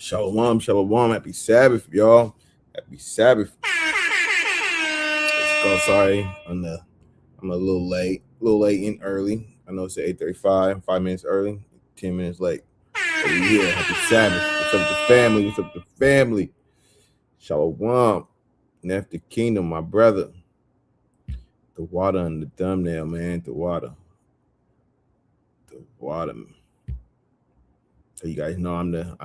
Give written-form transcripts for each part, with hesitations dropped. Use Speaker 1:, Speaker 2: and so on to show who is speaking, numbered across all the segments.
Speaker 1: Shalom, shalom. Happy Sabbath, y'all. Happy Sabbath. Let's go. Sorry, I'm a little late and early. I know it's at 8:35, 5 minutes early, 10 minutes late. But we here. Happy Sabbath. What's up, the family? What's up, the family? Shalom. Nef the Kingdom, my brother. The water on the thumbnail, man. The water. The water. So you guys know I'm the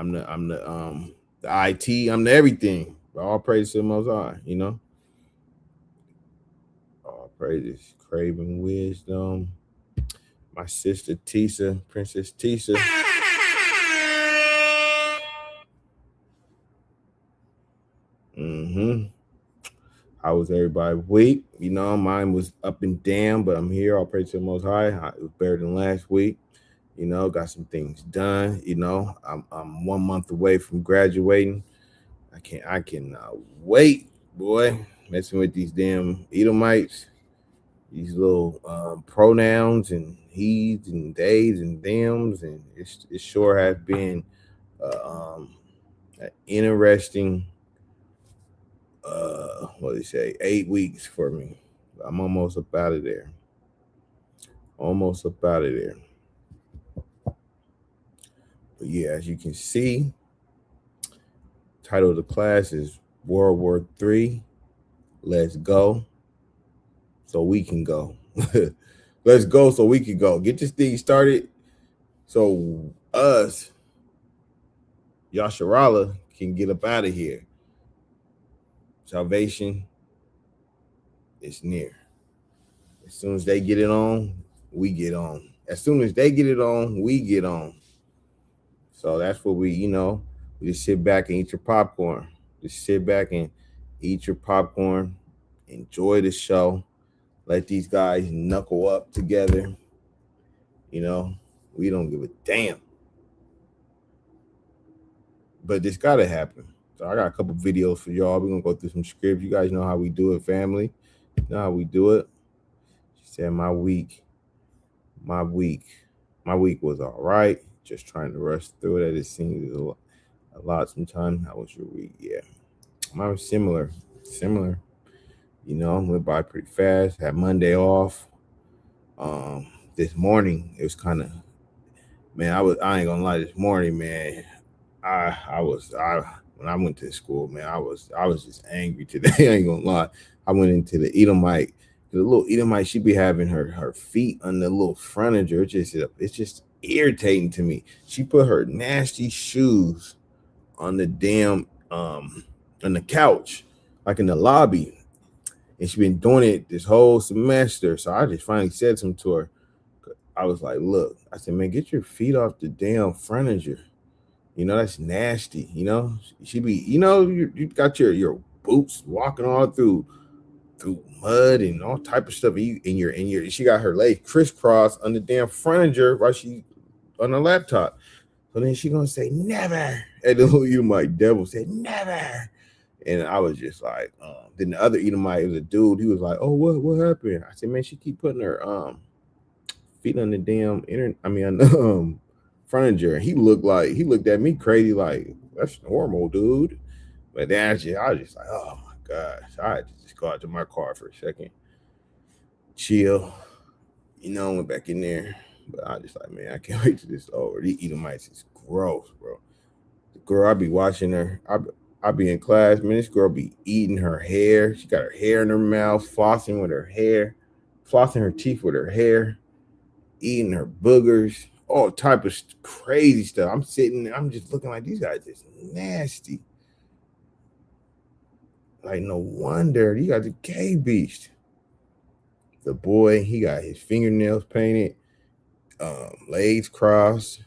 Speaker 1: IT. I'm the everything. All praise to the Most High, you know. All praises, craving wisdom. My sister Tisa, Princess Tisa. How was everybody week? You know, mine was up and down, but I'm here. All praise to the Most High. It was better than last week. You know, got some things done. You know, I'm 1 month away from graduating. I cannot wait, boy. Messing with these damn Edomites, these little pronouns and he's and theys and thems, and it sure has been an interesting what do you say, 8 weeks for me. I'm almost up out of there. But yeah, as you can see, title of the class is World War III. Let's go so we can go. Let's go so we can go. Get this thing started so us, Yasharala, can get up out of here. Salvation is near. As soon as they get it on, we get on. As soon as they get it on, we get on. So that's what we just sit back and eat your popcorn. Just sit back and eat your popcorn. Enjoy the show. Let these guys knuckle up together. You know, we don't give a damn. But this got to happen. So I got a couple videos for y'all. We're going to go through some scripts. You guys know how we do it, family. You know how we do it. She said my week was all right. Just trying to rush through it. It seems a lot sometimes. How was your week? Yeah. Mine was similar. You know, went by pretty fast. Had Monday off. This morning, it was kind of, man, I ain't gonna lie, this morning, man, when I went to school, man, I was just angry today. I ain't gonna lie. I went into the Edomite. The little Edomite, she be having her feet on the little furniture. It's just irritating to me. She put her nasty shoes on the damn on the couch, like in the lobby. And she been doing it this whole semester. So I just finally said something to her. I was like, look, I said, man, get your feet off the damn furniture. You know, that's nasty. You know, she be, you got your boots walking all through mud and all type of stuff. She got her legs crisscrossed on the damn furniture while she on her laptop. So then she gonna say never. And the little Edomite devil said never. And I was just like, then the other Edomite was a dude. He was like, oh, what happened? I said, man, she keep putting her feet on the damn on the furniture. He looked at me crazy like, that's normal, dude. But then I was just like, oh my gosh. I had to just go out to my car for a second, chill, went back in there. But I just like, man, I can't wait till this is over. These Edomites is gross, bro. The girl, I be watching her. I be in class, man. This girl be eating her hair. She got her hair in her mouth, flossing with her hair, flossing her teeth with her hair, eating her boogers, all type of crazy stuff. I'm just looking like these guys is nasty. Like, no wonder you got the gay beast. The boy, he got his fingernails painted, legs crossed.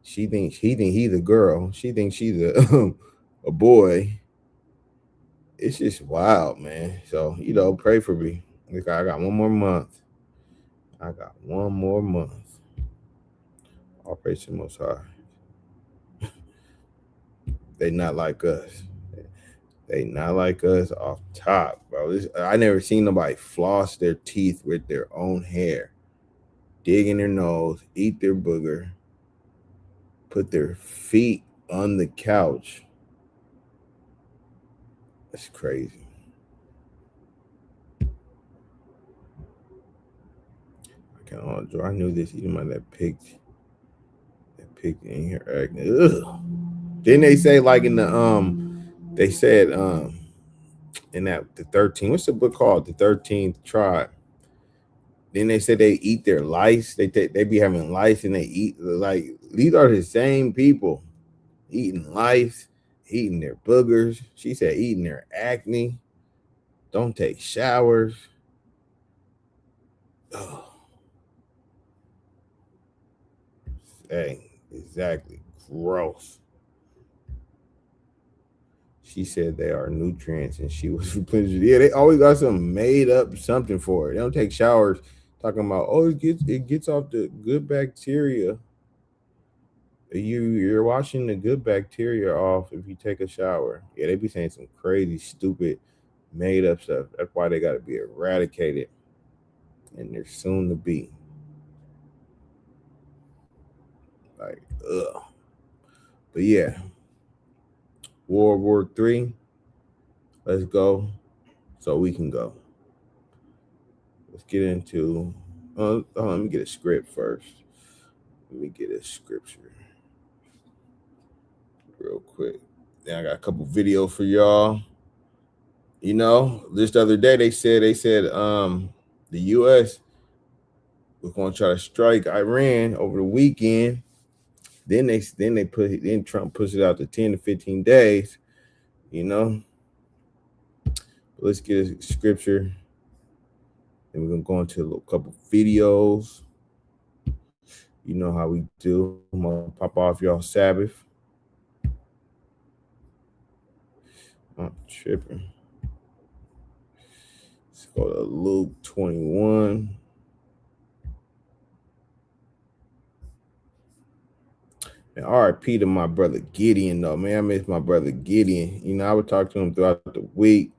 Speaker 1: He thinks he's a girl. She thinks she's a boy. It's just wild, man. So, pray for me. I got 1 more month. All praise to the Most High. They not like us. They not like us off top, bro. I never seen nobody floss their teeth with their own hair, dig in their nose, eat their booger, put their feet on the couch. That's crazy. I knew this Edomite that picked in here acting. Ugh. Didn't they say like in the they said in that the 13, what's the book called? The 13th tribe. Then they said they eat their lice. They be having lice and they eat like these are the same people eating lice, eating their boogers. She said eating their acne. Don't take showers. Oh, hey, exactly. Gross. She said they are nutrients, and she was replenishing. Yeah, they always got some made up something for it. They don't take showers. Talking about it gets off the good bacteria. You're washing the good bacteria off if you take a shower. Yeah, they be saying some crazy, stupid, made up stuff. That's why they got to be eradicated, and they're soon to be. Like, ugh. But yeah, World War III. Let's go, so we can go. Let's get into. Let me get a script first. Let me get a scripture real quick. Then I got a couple videos for y'all. You know, this other day they said the U.S. was going to try to strike Iran over the weekend. Then Trump pushed it out to 10 to 15 days. You know, let's get a scripture. And we're gonna go into a little couple videos. You know how we do. I'm gonna pop off y'all Sabbath. I'm tripping. Let's go to Luke 21. And RIP to my brother Gideon, though, man. I miss my brother Gideon. You know, I would talk to him throughout the week.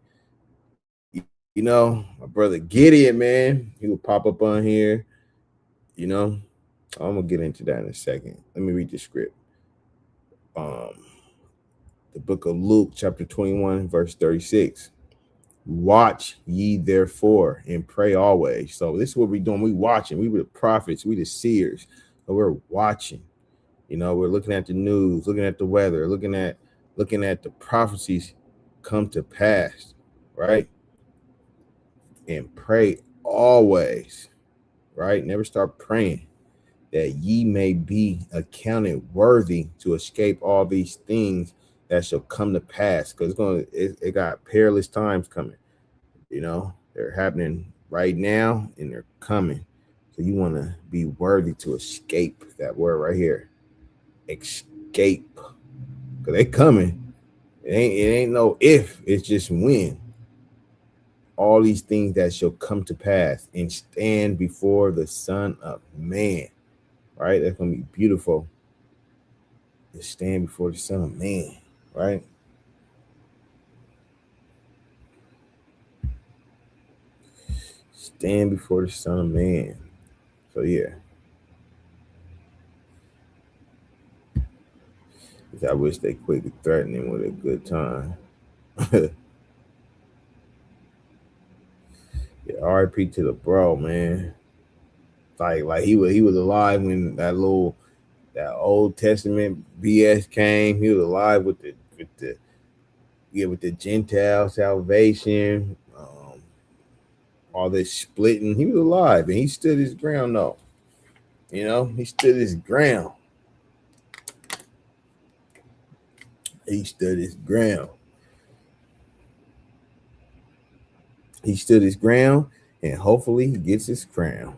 Speaker 1: You know, my brother Gideon, man, he would pop up on here. You know, I'm gonna get into that in a second. Let me read the script. The book of Luke, chapter 21, verse 36. Watch ye therefore and pray always. So this is what we're doing. We watching. We were the prophets. We the seers. So we're watching. You know, we're looking at the news, looking at the weather, looking at the prophecies come to pass, right? And pray always, right? Never start praying that ye may be accounted worthy to escape all these things that shall come to pass. Because it got perilous times coming. You know, they're happening right now and they're coming. So you want to be worthy to escape that word right here. Escape. Because they coming. It ain't no if, it's just when. All these things that shall come to pass and stand before the Son of Man. Right? That's gonna be beautiful. To stand before the Son of Man, right? Stand before the Son of Man. So yeah. I wish they quit threatening with a good time. Yeah, RIP to the bro, man. Like he was alive when that Old Testament BS came. He was alive with the Gentile salvation, all this splitting. He was alive and he stood his ground though. You know, he stood his ground. He stood his ground. He stood his ground and hopefully he gets his crown.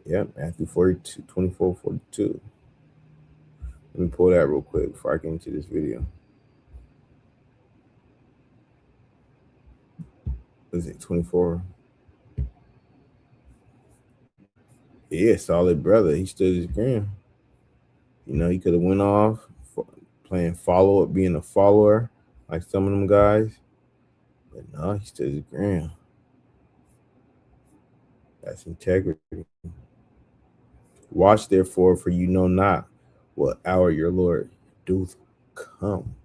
Speaker 1: Yep, Matthew 42, 24, 42. Let me pull that real quick before I get into this video. What is it, 24? Yeah, solid brother. He stood his ground. You know, he could have went off playing follow up, being a follower like some of them guys. But no, he stood his ground. That's integrity. Watch therefore, for you know not what hour your Lord Duth Khan.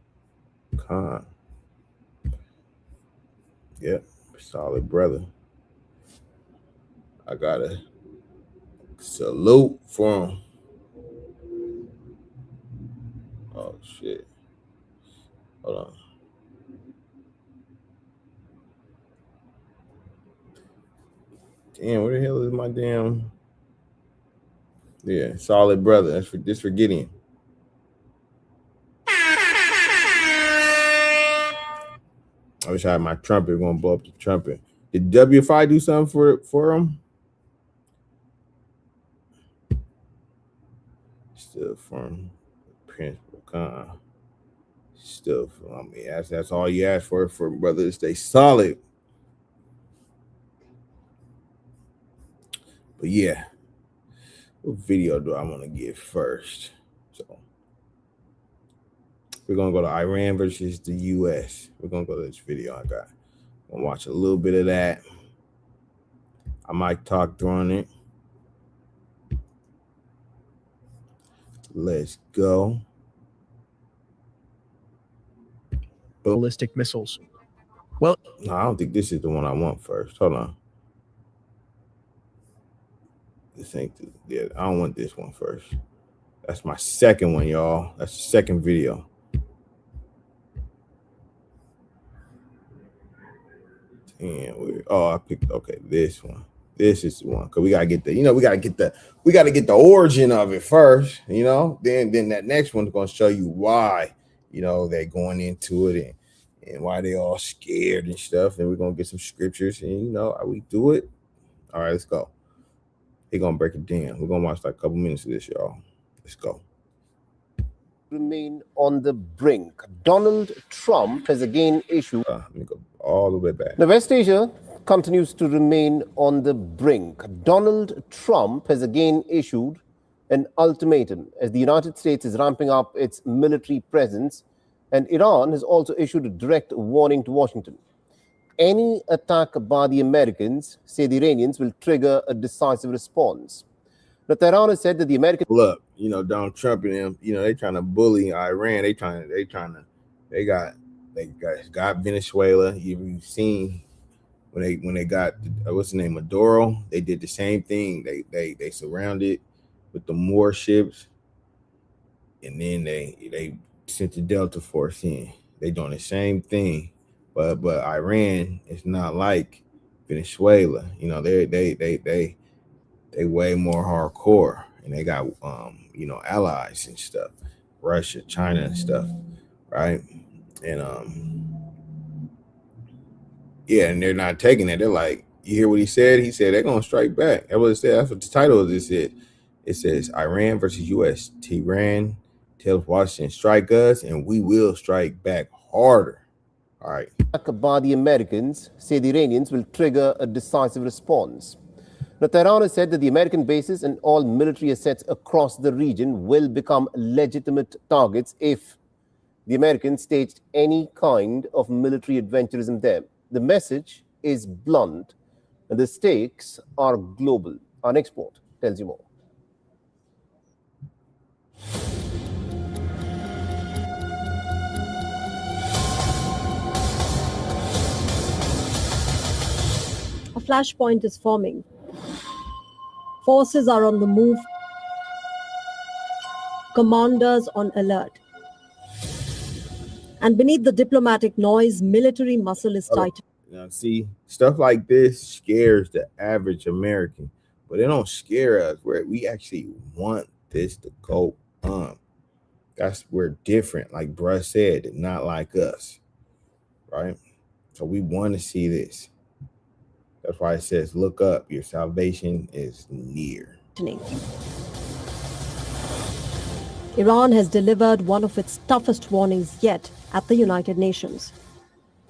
Speaker 1: Yep, solid brother. I gotta salute for him. Oh shit. Hold on. Damn, where the hell is my damn? Yeah, solid brother. That's for Gideon. I wish I had my trumpet. Gonna blow up the trumpet. Did W5 do something for him? Still from Prince Pecan. Still from, I mean, that's all you ask for brother to stay solid. But yeah, what video do I want to get first? So we're gonna go to Iran versus the US. We're gonna go to this video I got. I'm gonna watch a little bit of that. I might talk during it. Let's go.
Speaker 2: Ballistic missiles. Well,
Speaker 1: no, I don't think this is the one I want first. Hold on. This ain't yeah, I don't want this one first. That's my second one, y'all. That's the second video. And I picked this one. This is the one because we gotta get the origin of it first, Then that next one's gonna show you why, they're going into it and why they all scared and stuff. And we're gonna get some scriptures and how we do it. All right, let's go. He's gonna break it down. We're gonna watch like a couple minutes of this, y'all. Let's go.
Speaker 3: Remain on the brink. Donald Trump has again issued.
Speaker 1: Let me go all the way back.
Speaker 3: Now, West Asia continues to remain on the brink. Donald Trump has again issued an ultimatum as the United States is ramping up its military presence, and Iran has also issued a direct warning to Washington. Any attack by the Americans, say the Iranians, will trigger a decisive response. Now, Tehran has said that the American
Speaker 1: look, Donald Trump and them, they trying to bully Iran. They got Venezuela. You've seen when they got what's the name, Maduro. They did the same thing. They surrounded with the warships, and then they sent the Delta Force in. They doing the same thing, but Iran is not like Venezuela. They way more hardcore, and they got allies and stuff, Russia, China, and stuff, right? And and they're not taking it. They're like, you hear what he said? He said they're gonna strike back. That's what it said. That's what the title of this is. It says Iran versus US. Tehran tells Washington, strike us, and we will strike back harder. All right.
Speaker 3: By the Americans, say the Iranians, will trigger a decisive response. Now, Tehran has said that the American bases and all military assets across the region will become legitimate targets if the Americans staged any kind of military adventurism there. The message is blunt, and the stakes are global. Our next report tells you more.
Speaker 4: A flashpoint is forming. Forces are on the move. Commanders on alert. And beneath the diplomatic noise, military muscle is tightened.
Speaker 1: Now, see, stuff like this scares the average American, but it don't scare us. We actually want this to go on. We're different, like bruh said, not like us, right? So we want to see this. That's why it says, look up, your salvation is near.
Speaker 4: Iran has delivered one of its toughest warnings yet at the United Nations.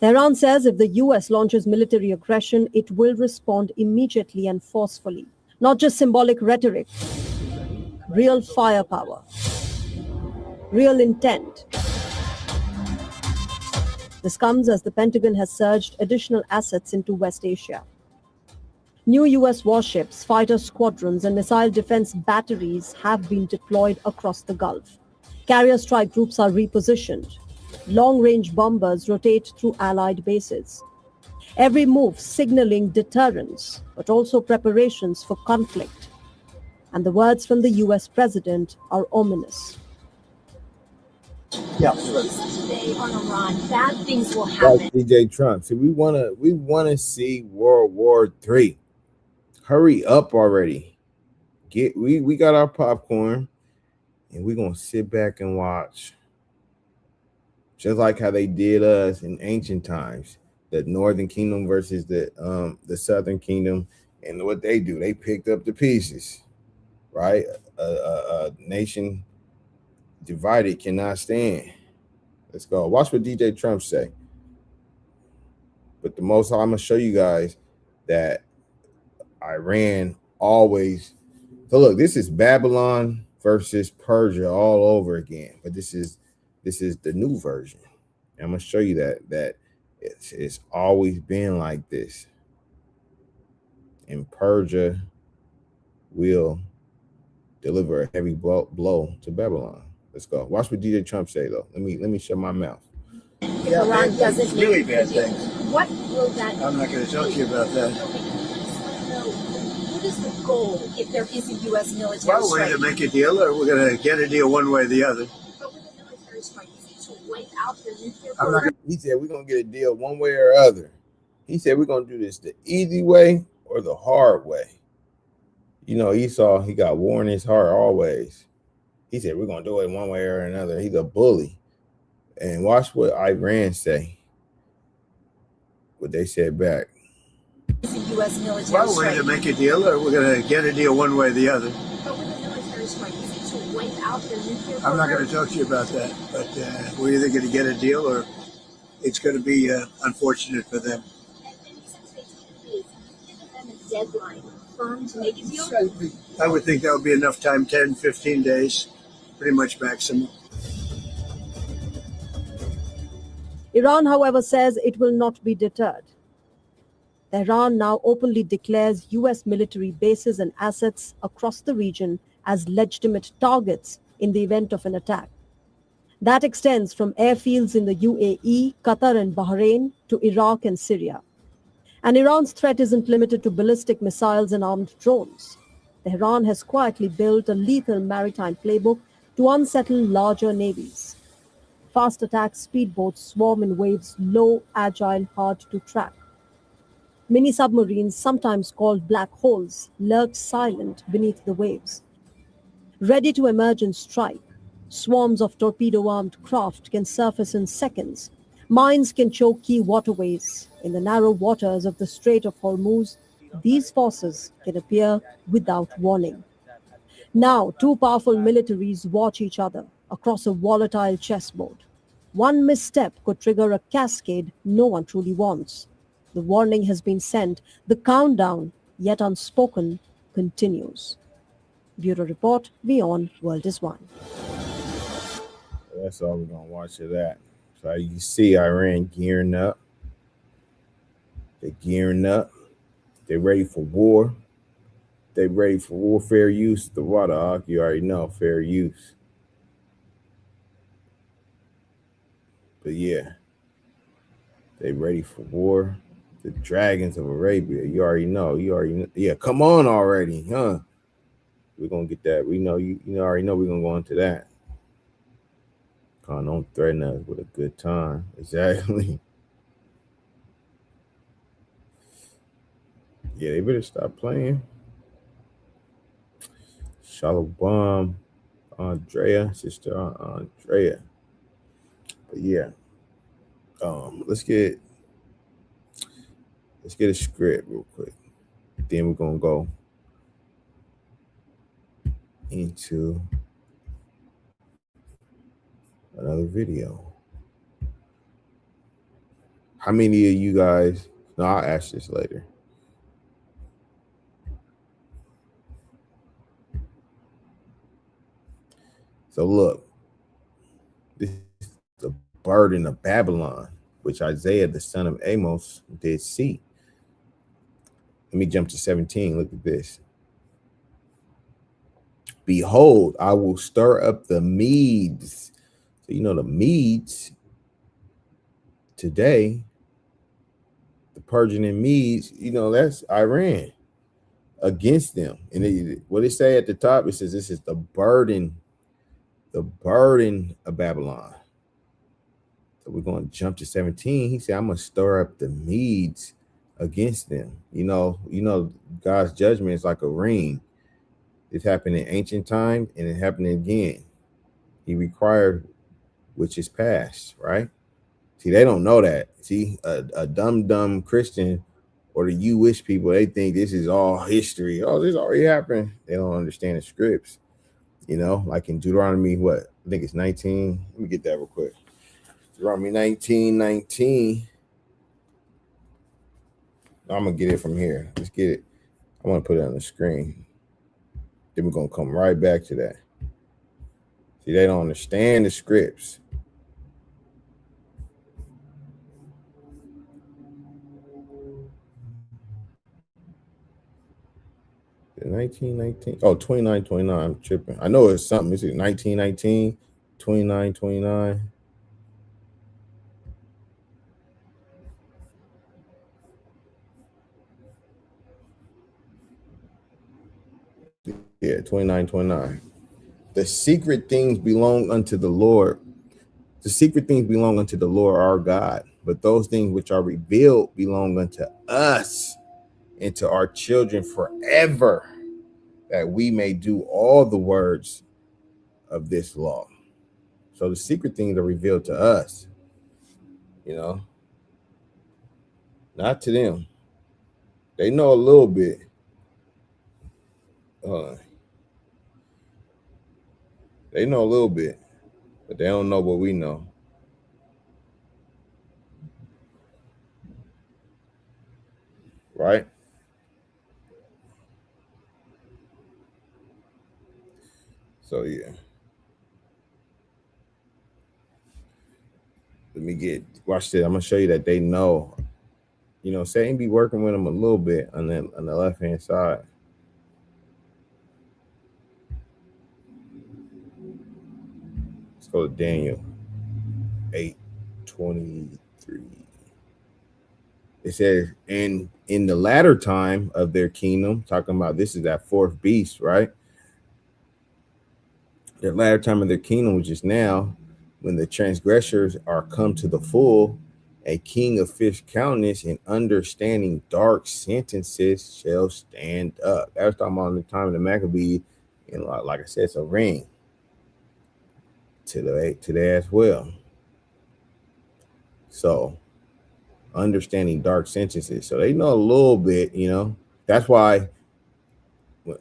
Speaker 4: Tehran says if the US launches military aggression, it will respond immediately and forcefully. Not just symbolic rhetoric, real firepower, real intent. This comes as the Pentagon has surged additional assets into West Asia. New US warships, fighter squadrons, and missile defense batteries have been deployed across the Gulf. Carrier strike groups are repositioned. Long-range bombers rotate through Allied bases. Every move signaling deterrence, but also preparations for conflict. And the words from the US president are ominous.
Speaker 5: Yeah.
Speaker 6: Today on Iran, bad things will
Speaker 1: Like
Speaker 6: happen.
Speaker 1: DJ Trump. See, we wanna see World War III. Hurry up already. We got our popcorn and we're gonna sit back and watch. Just like how they did us in ancient times, the Northern Kingdom versus the Southern Kingdom, and what they do, they picked up the pieces, right? A nation divided cannot stand. Let's go. Watch what DJ Trump say. But the most I'm gonna show you guys that Iran always. So look, this is Babylon versus Persia all over again. But this is the new version. I'm gonna show you that it's always been like this. And Persia will deliver a heavy blow to Babylon. Let's go. Watch what DJ Trump say though. Let me shut my mouth.
Speaker 6: If Iran doesn't
Speaker 5: really
Speaker 6: make
Speaker 5: bad
Speaker 6: the deal,
Speaker 5: things.
Speaker 6: what will that
Speaker 5: I'm not going to talk to you about that.
Speaker 6: What is the goal if there is a U.S. military
Speaker 5: Well, we're
Speaker 6: strike?
Speaker 5: going to make a deal, or we're going to get a deal one way or the other.
Speaker 6: But with a military strike, is it to wipe out the nuclear
Speaker 5: I'm not
Speaker 6: program?
Speaker 1: He said we're gonna get a deal one way or other. He said we're gonna do this the easy way or the hard way. You know, Esau, he got war in his heart always. He said we're gonna do it one way or another. He's a bully. And watch what Iran say. What they said back.
Speaker 6: Is a U.S. military
Speaker 5: Well, we're
Speaker 6: strike?
Speaker 5: going to make a deal, or we're going to get a deal one way or the other.
Speaker 6: But with a military strike, is it to wipe out the nuclear program?
Speaker 5: I'm not going to talk to you about that. But we're either going to get a deal, or it's going to be unfortunate for them.
Speaker 6: And he said today 10 days. Give them a deadline firm to make a deal.
Speaker 5: I would think that would be enough time, 10, 15 days, pretty much maximum.
Speaker 4: Iran, however, says it will not be deterred. Tehran now openly declares US military bases and assets across the region as legitimate targets in the event of an attack. That extends from airfields in the UAE, Qatar, and Bahrain to Iraq and Syria. And Iran's threat isn't limited to ballistic missiles and armed drones. Tehran has quietly built a lethal maritime playbook to unsettle larger navies. Fast attack speedboats swarm in waves, low, agile, hard to track. Mini submarines, sometimes called black holes, lurk silent beneath the waves. Ready to emerge and strike, swarms of torpedo-armed craft can surface in seconds. Mines can choke key waterways. In the narrow waters of the Strait of Hormuz, these forces can appear without warning. Now, two powerful militaries watch each other across a volatile chessboard. One misstep could trigger a cascade no one truly wants. The warning has been sent. The countdown, yet unspoken, continues. Bureau Report, Beyond World is One.
Speaker 1: That's all we're gonna watch of that. So you see Iran gearing up. They're gearing up. They're ready for war. They're ready for warfare use. The water, you already know, fair use. But yeah, they ready for war. The dragons of Arabia, you already know. Yeah, come on already, huh? We're gonna get that. We know you already know we're gonna go into that. Don't threaten us with a good time. Exactly. Yeah, they better stop playing. Shalom, Andrea, sister Andrea. But yeah, let's get a script real quick. Then we're gonna go into another video. How many of you guys? No, I'll ask this later. So look, this is the burden of Babylon, which Isaiah, the son of Amos, did see. Let me jump to 17. Look at this. Behold, I will stir up the Medes. So, you know, the Medes today, the Persian and Medes, you know, that's Iran against them. And what it say at the top, it says this is the burden of Babylon. So we're going to jump to 17. He said, I'm going to stir up the Medes against them. You know, God's judgment is like a ring. It happened in ancient time and it happened again. He required which is past, right? See, they don't know that. See, a dumb Christian or the you wish people, they think this is all history. Oh, this already happened. They don't understand the scripts. You know, like in Deuteronomy, what? I think it's 19. Let me get that real quick. Deuteronomy 19:19. I'm going to get it from here. Let's get it. I want to put it on the screen. Then we're going to come right back to that. See, they don't understand the scripts. The 1919. Oh, 29:29. I'm tripping. I know it's something. Is it 1919? 29:29. Yeah, 29:29. The secret things belong unto the Lord. The secret things belong unto the Lord our God, but those things which are revealed belong unto us and to our children forever, that we may do all the words of this law. So the secret things are revealed to us, you know, not to them. They know a little bit. They know a little bit, but they don't know what we know. Right? So yeah. Let me watch this. I'm gonna show you that they know. You know, Satan be working with them a little bit on the left hand side. Let's go to Daniel 8:23. It says, and in the latter time of their kingdom, talking about this is that fourth beast, right? The latter time of their kingdom, which is now, when the transgressors are come to the full, a king of fierce countenance and understanding dark sentences shall stand up. That was talking about the time of the Maccabee, and like I said, it's a ring today as well. So understanding dark sentences. So they know a little bit, you know. That's why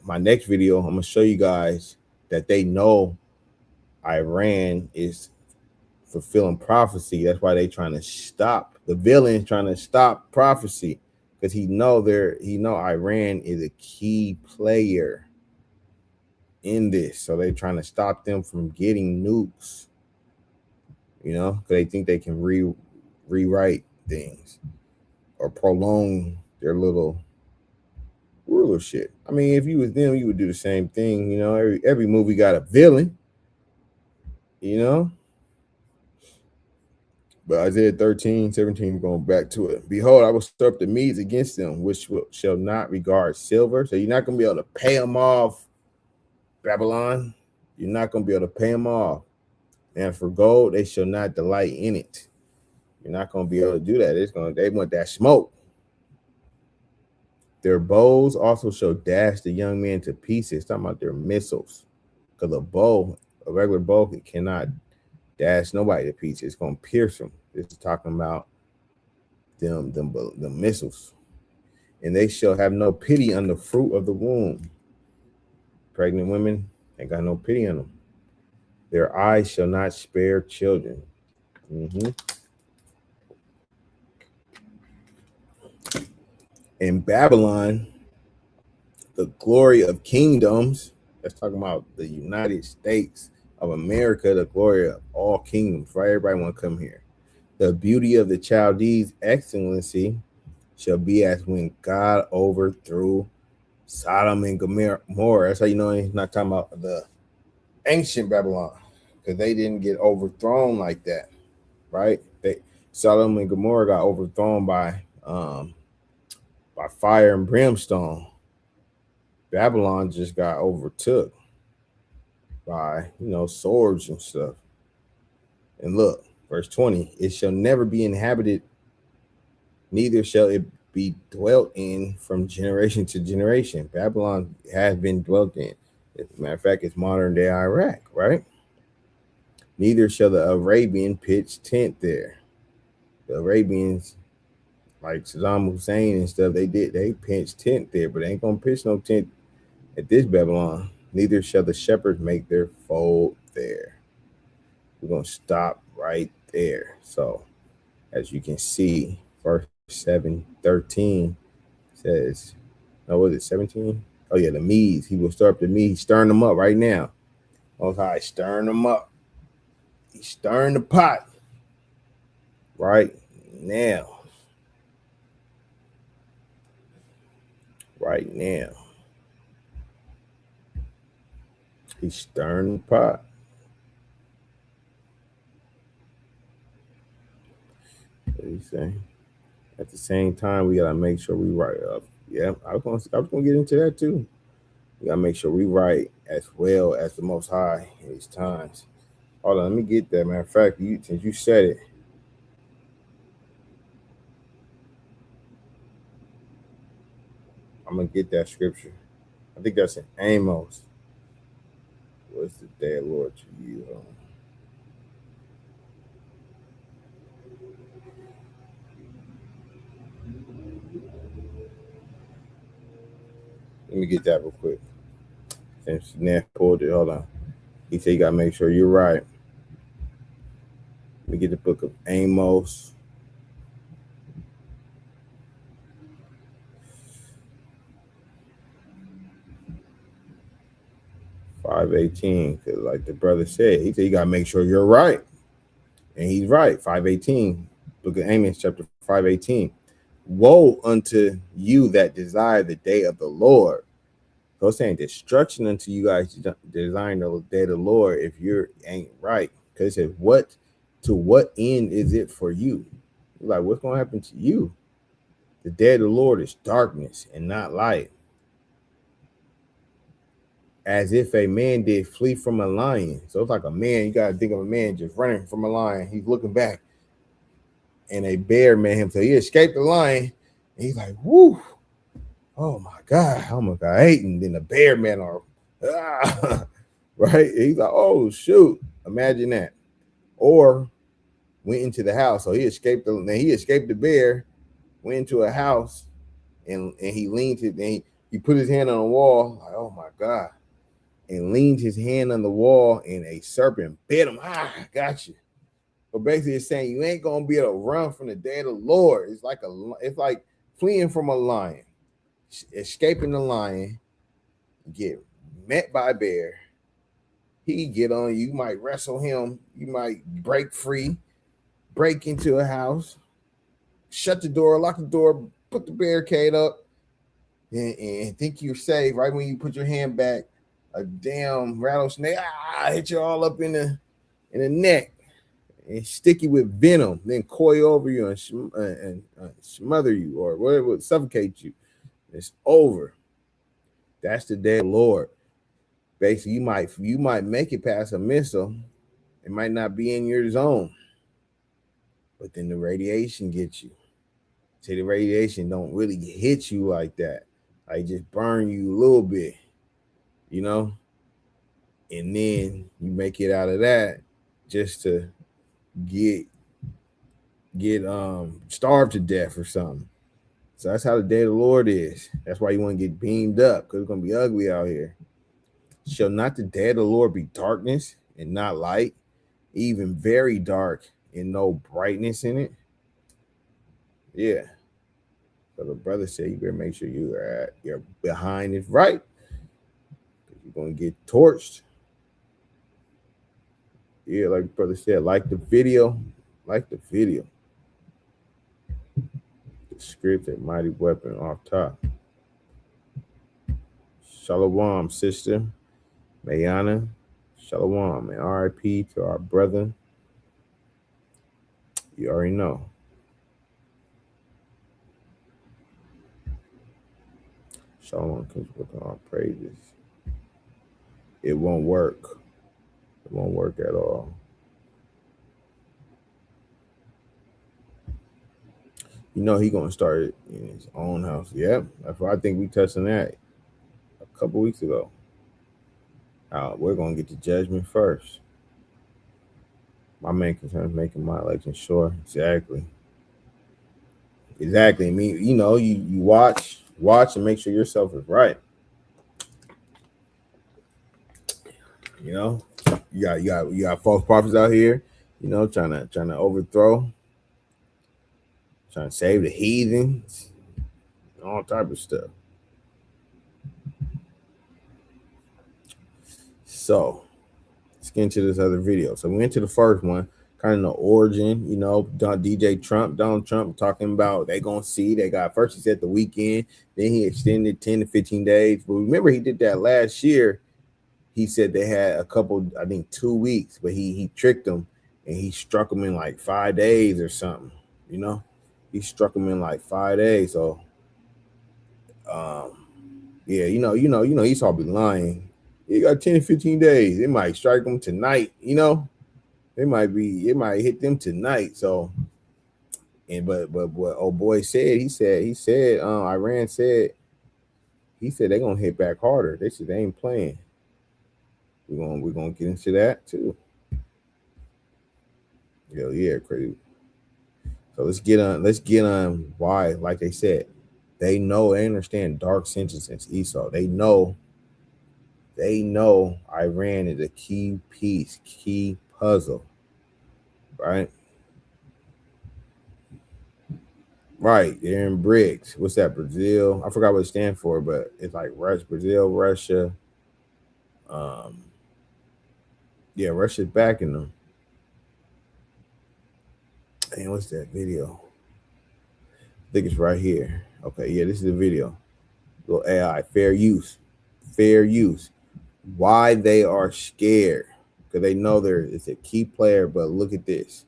Speaker 1: my next video, I'm gonna show you guys that they know Iran is fulfilling prophecy. That's why they trying to stop the villain, trying to stop prophecy, because he know Iran is a key player in this. So they're trying to stop them from getting nukes, you know, because they think they can rewrite things or prolong their little rulership. I mean, if you was them, you would do the same thing. You know, every movie got a villain, you know. But Isaiah 13:17, going back to it. Behold, I will stir up the Medes against them, which shall not regard silver. So you're not going to be able to pay them off, Babylon. You're not going to be able to pay them off. And for gold, they shall not delight in it. You're not going to be able to do that. They want that smoke. Their bows also shall dash the young men to pieces. Talking about their missiles. Because a regular bow, it cannot dash nobody to pieces. It's going to pierce them. This is talking about them missiles. And they shall have no pity on the fruit of the womb. Pregnant women ain't got no pity on them. Their eyes shall not spare children. In Babylon, the glory of kingdoms, that's talking about the United States of America, the glory of all kingdoms, right? Everybody want to come here. The beauty of the Chaldees' excellency shall be as when God overthrew Sodom and Gomorrah. That's how you know he's not talking about the ancient Babylon, because they didn't get overthrown like that, right? Sodom and Gomorrah got overthrown by fire and brimstone. Babylon just got overtook by swords and stuff. And look, verse 20: it shall never be inhabited, neither shall it be dwelt in from generation to generation. Babylon has been dwelt in. As a matter of fact, it's modern day Iraq, right? Neither shall the Arabian pitch tent there. The Arabians, like Saddam Hussein and stuff, they pitched tent there, but they ain't gonna pitch no tent at this Babylon. Neither shall the shepherds make their fold there. We're gonna stop right there. So, as you can see, verse 7:13 says, no, was it 17? Oh yeah, the Medes. He will stir up the Medes. He's stirring them up right now. Most High stirring them up. He's stirring the pot right now. Right now. He's stirring the pot. What did he say? At the same time, we gotta make sure we write up. Yeah, I was gonna get into that too. We gotta make sure we write as well as the Most High in these times. Hold on, let me get that. Matter of fact, since you said it, I'm gonna get that scripture. I think that's in Amos. What's the day of the Lord to you? Let me get that real quick. Since Neff pulled it, hold on. He said you gotta make sure you're right. Let me get the book of Amos. (5:18), because like the brother said, he said you gotta make sure you're right. And he's right. 5:18. Book of Amos, chapter 5:18. Woe unto you that desire the day of the Lord. So it's saying destruction unto you guys desiring the day of the Lord if you ain't right. Because it says, to what end is it for you? Like, what's gonna happen to you? The day of the Lord is darkness and not light. As if a man did flee from a lion. So it's like a man, you gotta think of a man just running from a lion. He's looking back. And a bear met him. So he escaped the lion. And he's like, whoo. Oh my God. Oh my God. I ate. And then the bear met him. Right? He's like, oh shoot. Imagine that. Or went into the house. So he escaped the bear, went into a house, and he leaned it, and he put his hand on the wall, like, oh my God. And leaned his hand on the wall, and a serpent bit him. Got you. But basically, it's saying you ain't gonna be able to run from the day of the Lord. It's like fleeing from a lion, escaping the lion, get met by a bear. He get on you. You might wrestle him. You might break free, break into a house, shut the door, lock the door, put the barricade up, and think you're safe. Right when you put your hand back, a damn rattlesnake hit you all up in the neck and stick you with venom, then coil over you and smother you or whatever, would suffocate you. It's over. That's the day of the Lord. Basically, you might make it past a missile. It might not be in your zone, but then the radiation gets you. See, the radiation don't really hit you like that. Like just burn you a little bit, and then you make it out of that just to get starved to death or something. So that's how the day of the Lord is. That's why you want to get beamed up, because it's gonna be ugly out here. Shall not the day of the Lord be darkness and not light, even very dark and no brightness in it? Yeah. So the brother said you better make sure you're behind is right, because you're gonna get torched. Yeah, like the brother said, like the video. The script and mighty weapon off top. Shalom, sister. Mayana. Shalom, man. RIP to our brother. You already know. Shalom comes with our praises. It won't work. It won't work at all. You know he gonna start it in his own house. Yep, that's why I think we touched on that a couple weeks ago. We're gonna get to judgment first. My main concern is making my election sure. Exactly. I mean, you know, you watch and make sure yourself is right. You know, you got false prophets out here. You know, trying to overthrow, trying to save the heathens, all type of stuff. So let's get into this other video. So we went to the first one, kind of the origin, you know, Donald Trump talking about they gonna see. They got first he said the weekend, then he extended 10 to 15 days. But remember, he did that last year. He said they had a couple, I think 2 weeks, but he tricked them and he struck them in like 5 days or something. You know, he struck them in like 5 days. So, yeah, you know, he's all be lying. You got 10 to 15 days. It might strike them tonight. You know, it might hit them tonight. So, and but what old boy said, he said, Iran said, he said they're gonna hit back harder. They said they ain't playing. We're gonna get into that too. Yeah, crazy. So let's get on why, like they said, they understand dark sentences since Esau. They know Iran is a key piece, key puzzle, right? Right, they're in BRICS. What's that? Brazil. I forgot what it stands for, but it's like Brazil, Russia. Yeah, Russia's backing them. And what's that video? I think it's right here. Okay, yeah, this is the video. Little AI, fair use. Why they are scared? Because they know it's a key player, but look at this.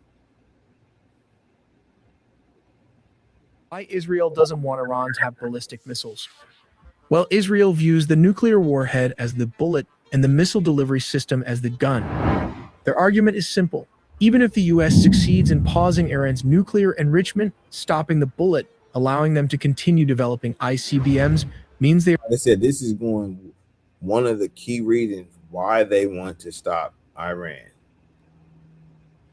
Speaker 2: Why Israel doesn't want Iran to have ballistic missiles. Well, Israel views the nuclear warhead as the bullet and the missile delivery system as the gun. Their argument is simple. Even if the U.S. succeeds in pausing Iran's nuclear enrichment, stopping the bullet, allowing them to continue developing ICBMs, means they...
Speaker 1: Like I said, this is one of the key reasons why they want to stop Iran.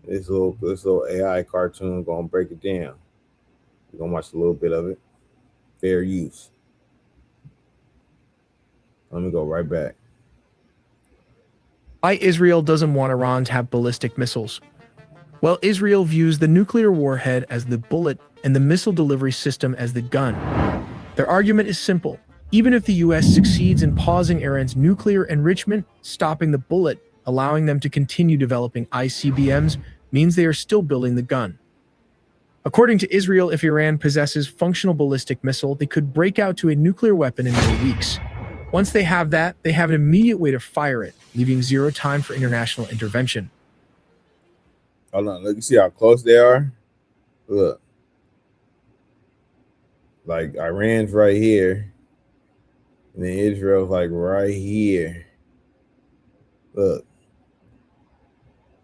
Speaker 1: This little AI cartoon gonna break it down. We're gonna watch a little bit of it. Fair use. Let me go right back.
Speaker 2: Why Israel doesn't want Iran to have ballistic missiles. Well, Israel views the nuclear warhead as the bullet and the missile delivery system as the gun. Their argument is simple. Even if the U.S. succeeds in pausing Iran's nuclear enrichment, stopping the bullet, allowing them to continue developing ICBMs, means they are still building the gun. According to Israel, if Iran possesses functional ballistic missile, they could break out to a nuclear weapon in mere weeks. Once they have that, they have an immediate way to fire it, leaving zero time for international intervention.
Speaker 1: Hold on, look, you see how close they are? Look. Like Iran's right here. And then Israel's like right here. Look.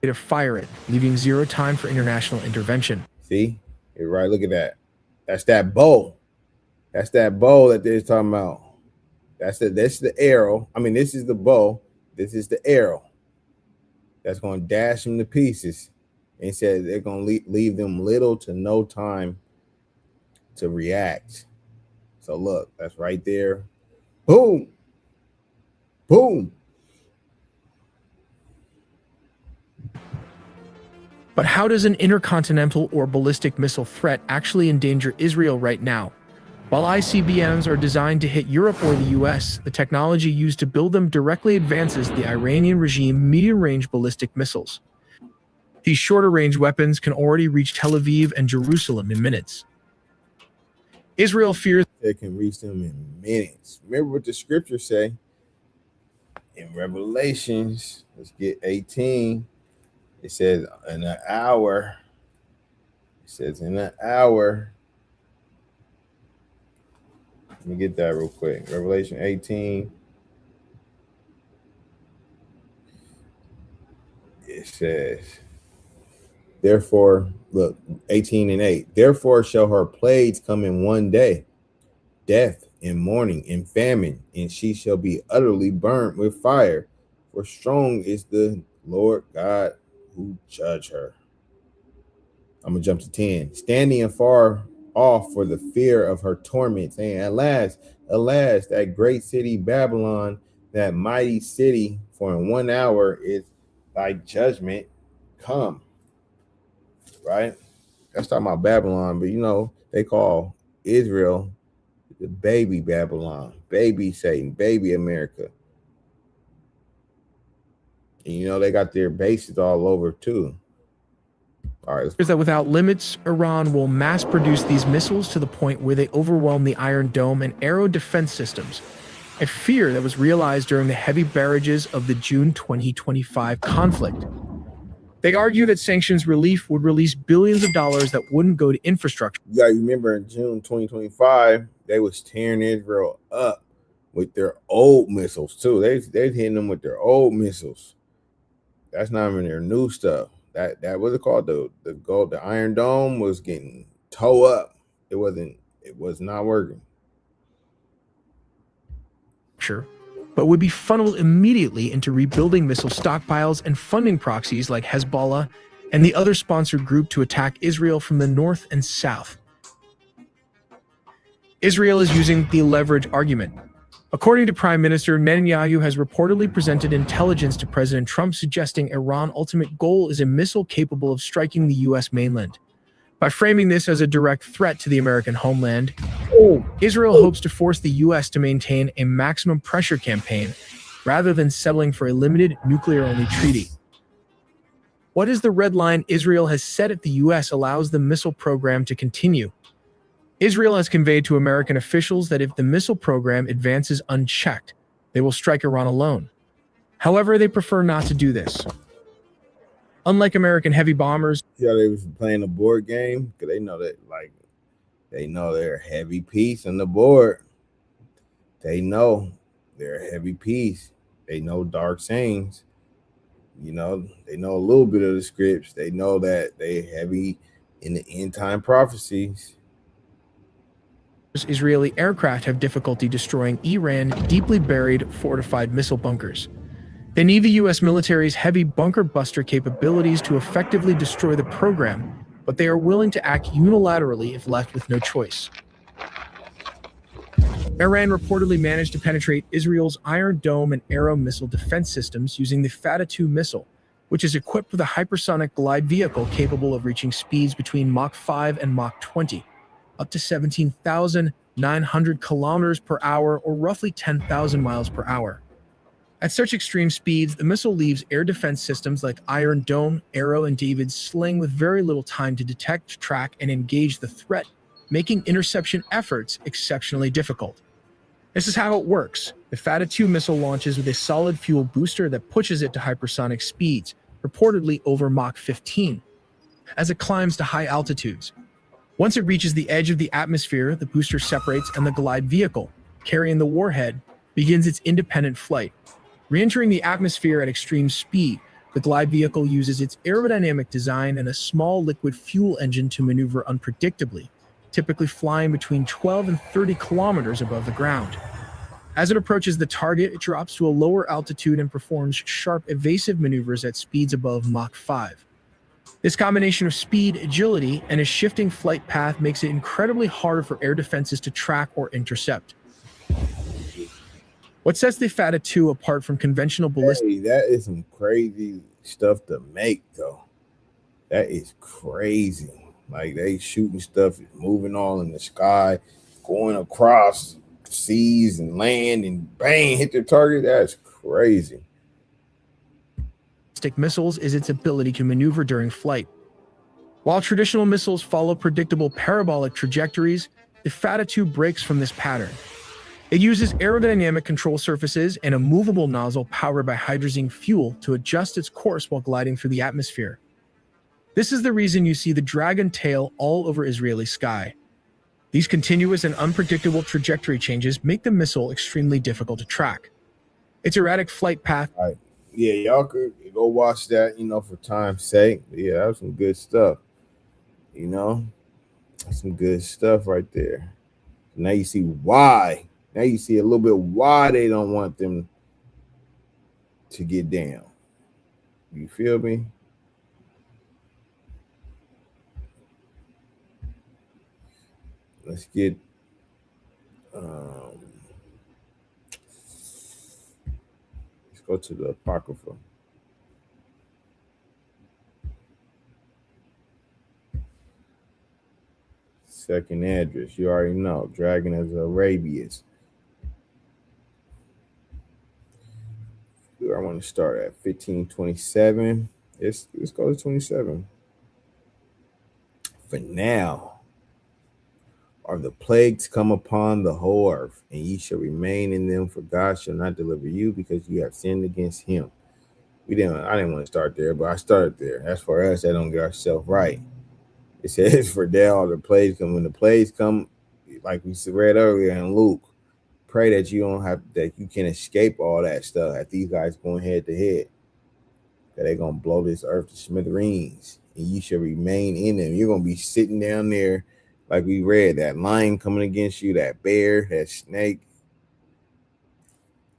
Speaker 2: To fire it, leaving zero time for international intervention.
Speaker 1: See? You're right. Look at that. That's that bow. That's that bow that they're talking about. That's the arrow. I mean, this is the bow. This is the arrow. That's going to dash them to pieces. And said they're going to leave them little to no time to react. So look, that's right there. Boom. Boom.
Speaker 2: But how does an intercontinental or ballistic missile threat actually endanger Israel right now? While ICBMs are designed to hit Europe or the US, the technology used to build them directly advances the Iranian regime medium-range ballistic missiles. These shorter-range weapons can already reach Tel Aviv and Jerusalem in minutes. Israel fears
Speaker 1: they can reach them in minutes. Remember what the scriptures say. in Revelations, let's get 18. It says in an hour. It says in an hour. Let me get that real quick. Revelation 18. It says, therefore, look, 18 and 8. Therefore shall her plagues come in one day, death and mourning and famine, and she shall be utterly burnt with fire. For strong is the Lord God who judge her. I'm gonna jump to 10. Standing afar off for the fear of her torment, saying, alas, alas, that great city Babylon, that mighty city, for in 1 hour is thy judgment come. Right? That's talking about Babylon, but you know, they call Israel the baby Babylon, baby Satan, baby America. And you know, they got their bases all over too. All right.
Speaker 2: Is that without limits, Iran will mass produce these missiles to the point where they overwhelm the Iron Dome and Arrow defense systems, a fear that was realized during the heavy barrages of the June 2025 conflict. They argue that sanctions relief would release billions of dollars that wouldn't go to infrastructure.
Speaker 1: You gotta remember in June 2025, they was tearing Israel up with their old missiles too. They hitting them with their old missiles. That's not even their new stuff. That was it called, the Iron Dome was getting towed up. It was not working.
Speaker 2: But would be funneled immediately into rebuilding missile stockpiles and funding proxies like Hezbollah and the other sponsored group to attack Israel from the north and south. Israel is using the leverage argument. According to Prime Minister Netanyahu has reportedly presented intelligence to President Trump suggesting Iran's ultimate goal is a missile capable of striking the U.S. mainland. By framing this as a direct threat to the American homeland, Israel hopes to force the U.S. to maintain a maximum pressure campaign rather than settling for a limited nuclear-only treaty. What is the red line Israel has set if the U.S. allows the missile program to continue? Israel has conveyed to American officials that if the missile program advances unchecked, they will strike Iran alone. However, they prefer not to do this. Unlike American heavy bombers,
Speaker 1: Yeah, they was playing a board game because they know that, like, they know they're a heavy piece on the board. They know they're a heavy piece. They know dark sayings. You know, they know a little bit of the scripts. They know that they heavy in the end time prophecies.
Speaker 2: Israeli aircraft have difficulty destroying Iran's deeply buried fortified missile bunkers. They need the U.S. military's heavy bunker buster capabilities to effectively destroy the program, but they are willing to act unilaterally if left with no choice. Iran reportedly managed to penetrate Israel's Iron Dome and Arrow missile defense systems using the Fatah-2 missile, which is equipped with a hypersonic glide vehicle capable of reaching speeds between Mach 5 and Mach 20, up to 17,900 kilometers per hour or roughly 10,000 miles per hour. At such extreme speeds, the missile leaves air defense systems like Iron Dome, Arrow, and David's Sling with very little time to detect, track, and engage the threat, making interception efforts exceptionally difficult. This is how it works. The Fatah-2 missile launches with a solid fuel booster that pushes it to hypersonic speeds, reportedly over Mach 15, as it climbs to high altitudes. Once it reaches the edge of the atmosphere, the booster separates and the glide vehicle, carrying the warhead, begins its independent flight. Re-entering the atmosphere at extreme speed, the glide vehicle uses its aerodynamic design and a small liquid fuel engine to maneuver unpredictably, typically flying between 12 and 30 kilometers above the ground. As it approaches the target, it drops to a lower altitude and performs sharp evasive maneuvers at speeds above Mach 5. This combination of speed, agility, and a shifting flight path makes it incredibly hard for air defenses to track or intercept. What sets the Fatah-2 apart from conventional ballistic?
Speaker 1: Hey, that is some crazy stuff to make, though. That is crazy. Like, they shooting stuff, moving all in the sky, going across seas and land, and bang, hit their target. That's crazy.
Speaker 2: Missiles is its ability to maneuver during flight. While traditional missiles follow predictable parabolic trajectories, the Fatah-2 breaks from this pattern. It uses aerodynamic control surfaces and a movable nozzle powered by hydrazine fuel to adjust its course while gliding through the atmosphere. This is the reason you see the dragon tail all over Israeli sky. These continuous and unpredictable trajectory changes make the missile extremely difficult to track. Its erratic flight path.
Speaker 1: All right. Yeah, y'all could go watch that, for time's sake. Yeah, that was some good stuff. That's some good stuff right there. Now you see why. Now you see a little bit why they don't want them to get down. You feel me? Let's get let's go to the Apocrypha. Second address, you already know. Dragon as Arabians. I want to start at 1527. Let's go to 27. For now are the plagues come upon the whole earth, and ye shall remain in them, for God shall not deliver you, because you have sinned against him. I didn't want to start there, but I started there. That's for us that don't get ourselves right. It says, for now are the plagues come. When the plagues come, like we read earlier in Luke, pray that you can escape all that stuff. That these guys going head to head, that they're gonna blow this earth to smithereens, and you shall remain in them. You're gonna be sitting down there, like we read, that lion coming against you, that bear, that snake,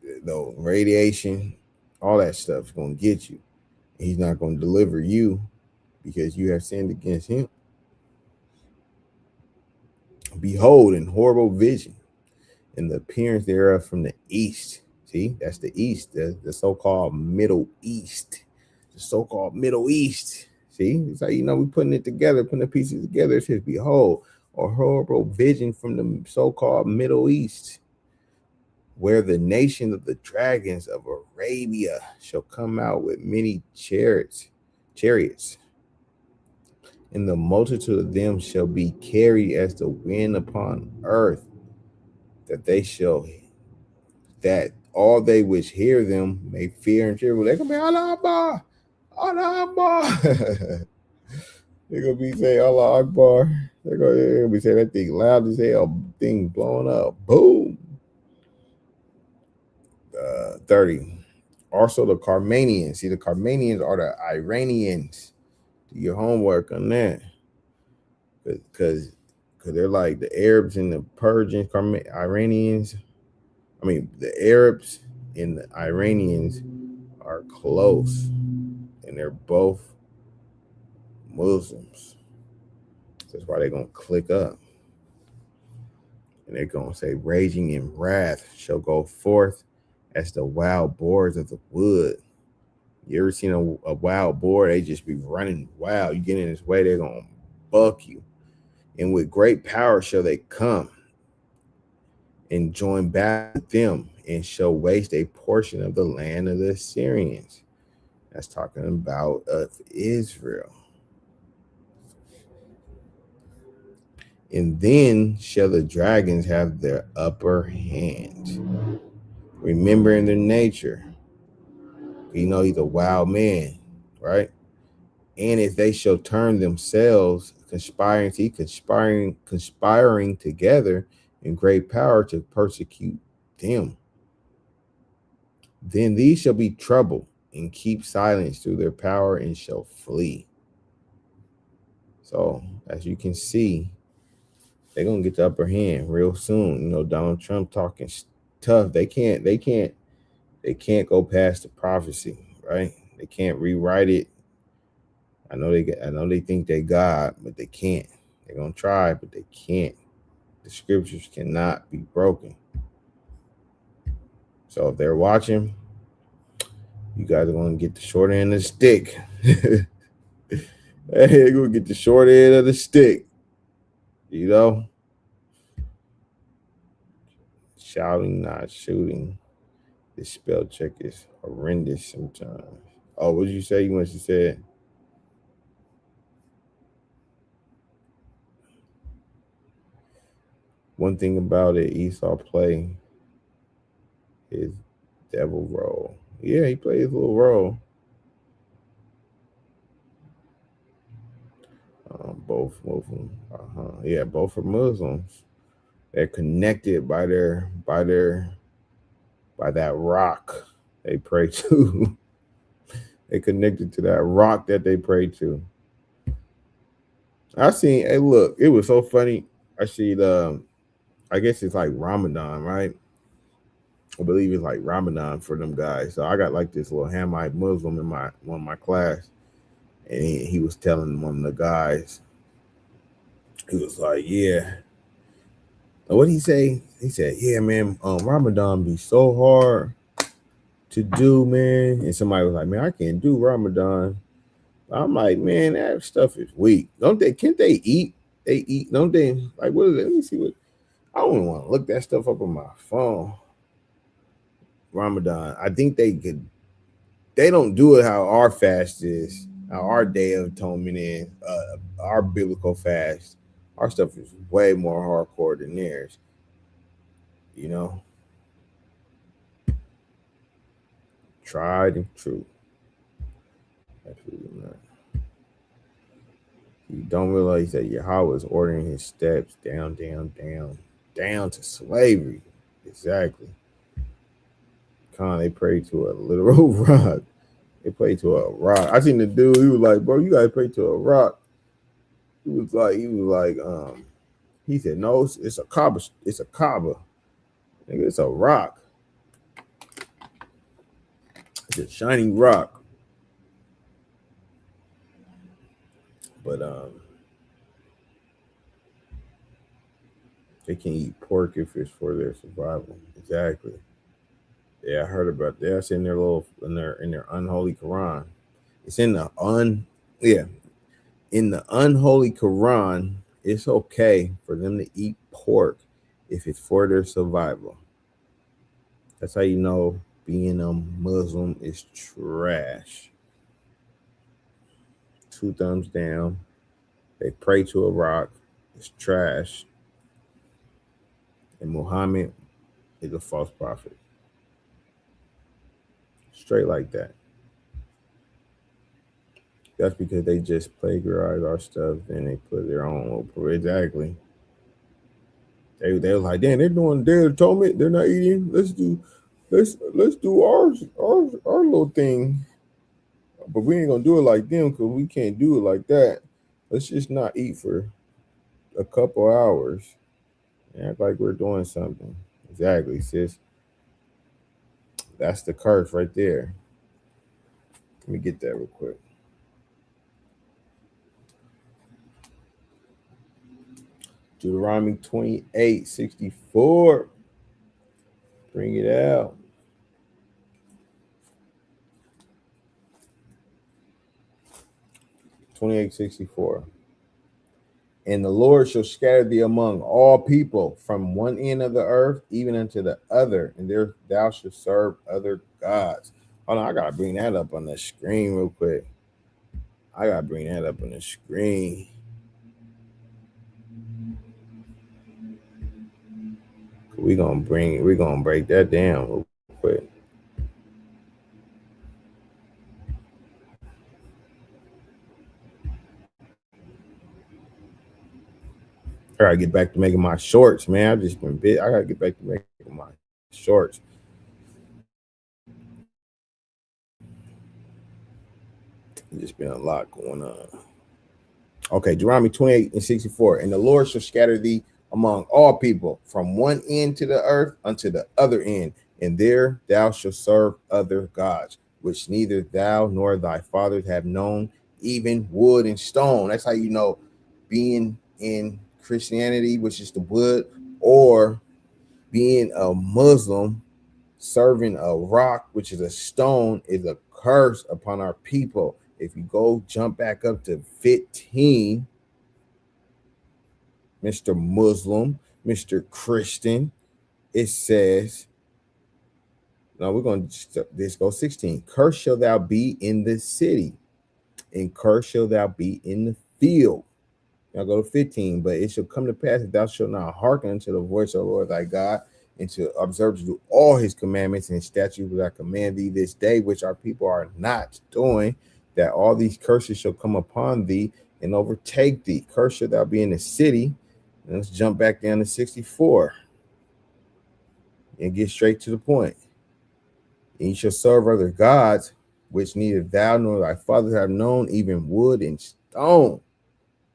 Speaker 1: the radiation, all that stuff is gonna get you. He's not gonna deliver you because you have sinned against him. Behold, in horrible vision, and the appearance thereof from the east. See, that's the east, the so-called Middle East. The so-called Middle East. See, it's like, we're putting it together, putting the pieces together. It says, behold, a horrible vision from the so-called Middle East, where the nation of the dragons of Arabia shall come out with many chariots, and the multitude of them shall be carried as the wind upon earth, that all they which hear them may fear and tremble. They're gonna be Allah Akbar, Allah Akbar. They're gonna be saying Allah Akbar. They're gonna be saying that thing loud as hell, thing blowing up. Boom. 30. Also the Carmanians. See, the Carmanians are the Iranians. Do your homework on that. Because they're like the Arabs and the Persians, Iranians. I mean, the Arabs and the Iranians are close, and they're both Muslims. That's why they're going to click up. And they're going to say, raging in wrath shall go forth as the wild boars of the wood. You ever seen a wild boar? They just be running wild. You get in his way, they're going to buck you. And with great power shall they come and join back with them, and shall waste a portion of the land of the Assyrians. That's talking about Israel. And then shall the dragons have their upper hand, remembering their nature. He's a wild man, right? And if they shall turn themselves, conspiring together in great power to persecute them, then these shall be troubled and keep silence through their power and shall flee. So as you can see, they're gonna get the upper hand real soon. Donald Trump talking tough. They can't go past the prophecy, right? They can't rewrite it. I know they think they God, but they can't. They're gonna try, but they can't. The scriptures cannot be broken. So if they're watching, you guys are gonna get the short end of the stick. They're gonna get the short end of the stick. Shouting, not shooting. This spell check is horrendous sometimes. Oh, what did you say? You must have said. One thing about it, Esau play Devil role. Yeah, he played his little role. Both Muslim. Yeah, both are Muslims. They're connected by that rock they pray to. They connected to that rock that they pray to. I seen. Hey, look, it was so funny. I see the. I guess it's like Ramadan, right? I believe it's like Ramadan for them guys. So I got like this little Hamite Muslim in my one of my class, and he was telling one of the guys. He was like, "Yeah, what did he say?" He said, "Yeah, man, Ramadan be so hard to do, man." And somebody was like, "Man, I can't do Ramadan." I'm like, "Man, that stuff is weak. Don't they? Can't they eat? They eat, don't they? Like, what is it? Let me see what. I don't want to look that stuff up on my phone. Ramadan. I think they could. They don't do it how our fast is, how our Day of Atonement is, our biblical fast. Our stuff is way more hardcore than theirs. You know, tried and true. Absolutely not. You don't realize that Yahweh is ordering his steps down, down, down, down to slavery. Exactly. They pray to a literal rock. They pray to a rock. I seen the dude. He was like, "Bro, you gotta pray to a rock." He said, "No, it's a Kaaba. It's a Kaaba. Nigga, it's a rock. It's a shiny rock." But they can't eat pork if it's for their survival. Exactly. Yeah, I heard about that. That's in their in their unholy Quran. It's in the yeah, in the unholy Quran. It's okay for them to eat pork if it's for their survival. That's how you know being a Muslim is trash. Two thumbs down. They pray to a rock. It's trash. And Muhammad is a false prophet. Straight like that. That's because they just plagiarized our stuff and they put their own little exactly. They was like, damn, they're doing their atonement. They're not eating. Let's do our little thing. But we ain't gonna do it like them because we can't do it like that. Let's just not eat for a couple hours and act like we're doing something. Exactly, sis. That's the curse right there. Let me get that real quick. Deuteronomy 28:64. Bring it out. 28:64. And the Lord shall scatter thee among all people from one end of the earth even unto the other, and there thou shalt serve other gods. Hold on, I gotta bring that up on the screen real quick. I gotta bring that up on the screen. We're gonna break that down real quick. I gotta get back to making my shorts, man. I've just been bit. I gotta get back to making my shorts. There's just been a lot going on. Okay, Deuteronomy 28:64. And the Lord shall scatter thee among all people from one end to the earth unto the other end, and there thou shalt serve other gods, which neither thou nor thy fathers have known, even wood and stone. That's how you know being in Christianity, which is the wood, or being a Muslim, serving a rock, which is a stone, is a curse upon our people. If you go jump back up to 15, Mr. Muslim, Mr. Christian, it says, now we're going to this go 16. Curse shall thou be in the city, and curse shall thou be in the field. Now go to 15. But it shall come to pass that thou shalt not hearken unto the voice of the Lord thy God, and to observe to do all his commandments and statutes that I command thee this day, which our people are not doing, that all these curses shall come upon thee and overtake thee. Curse shall thou be in the city. And let's jump back down to 64 and get straight to the point. And you shall serve other gods, which neither thou nor thy fathers have known, even wood and stone.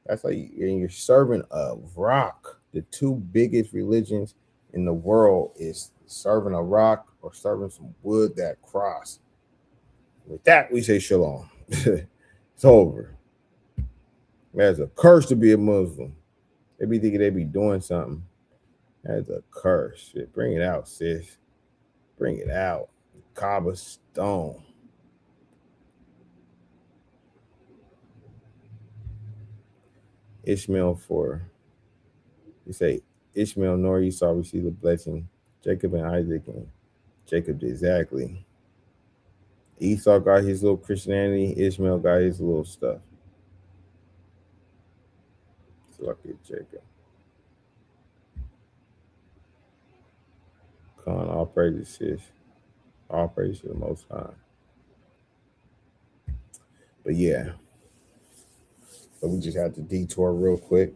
Speaker 1: That's like you're serving a rock. The two biggest religions in the world is serving a rock or serving some wood that cross. With that, we say shalom. It's over. That's a curse to be a Muslim. They be thinking they be doing something. That's a curse. Shit, bring it out, sis. Bring it out. Kaaba stone. Ishmael for, you say Ishmael nor Esau received the blessing. Jacob and Isaac, and Jacob exactly. Esau got his little Christianity. Ishmael got his little stuff. Lucky Jacob. Come on, all praises, sis. All praise to the Most High. But yeah, so we just have to detour real quick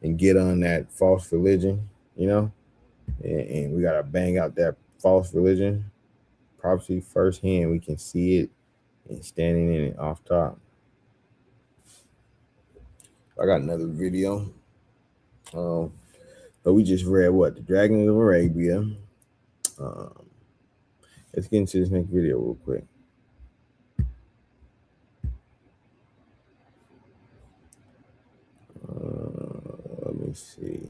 Speaker 1: and get on that false religion, you know, and we gotta bang out that false religion prophecy firsthand. We can see it and standing in it off top. I got another video. But we just read what? The Dragons of Arabia. Let's get into this next video real quick. Let me see.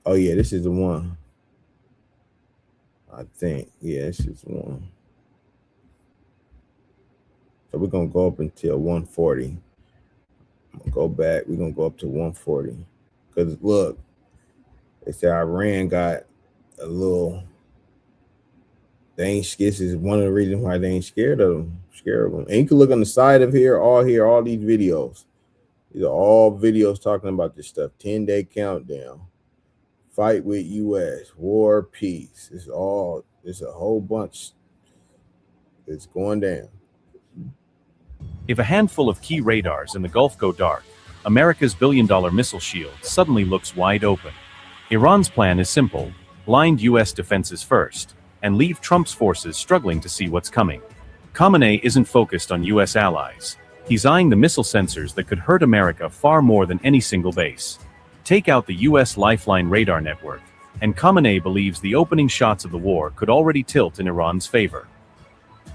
Speaker 1: Oh yeah, this is the one. I think. Yeah, this is the one. So we're gonna go up until 140. I'm gonna go back. We're gonna go up to 140. Because look, they said Iran got a little. They ain't. This is one of the reasons why they ain't scared of them. Scared of them. And you can look on the side of here, all these videos. These are all videos talking about this stuff. 10-day countdown. Fight with U.S. War, peace. It's a whole bunch. It's going down.
Speaker 7: If a handful of key radars in the Gulf go dark, America's billion-dollar missile shield suddenly looks wide open. Iran's plan is simple: blind U.S. defenses first, and leave Trump's forces struggling to see what's coming. Khamenei isn't focused on U.S. allies. He's eyeing the missile sensors that could hurt America far more than any single base. Take out the U.S. Lifeline radar network, and Khamenei believes the opening shots of the war could already tilt in Iran's favor.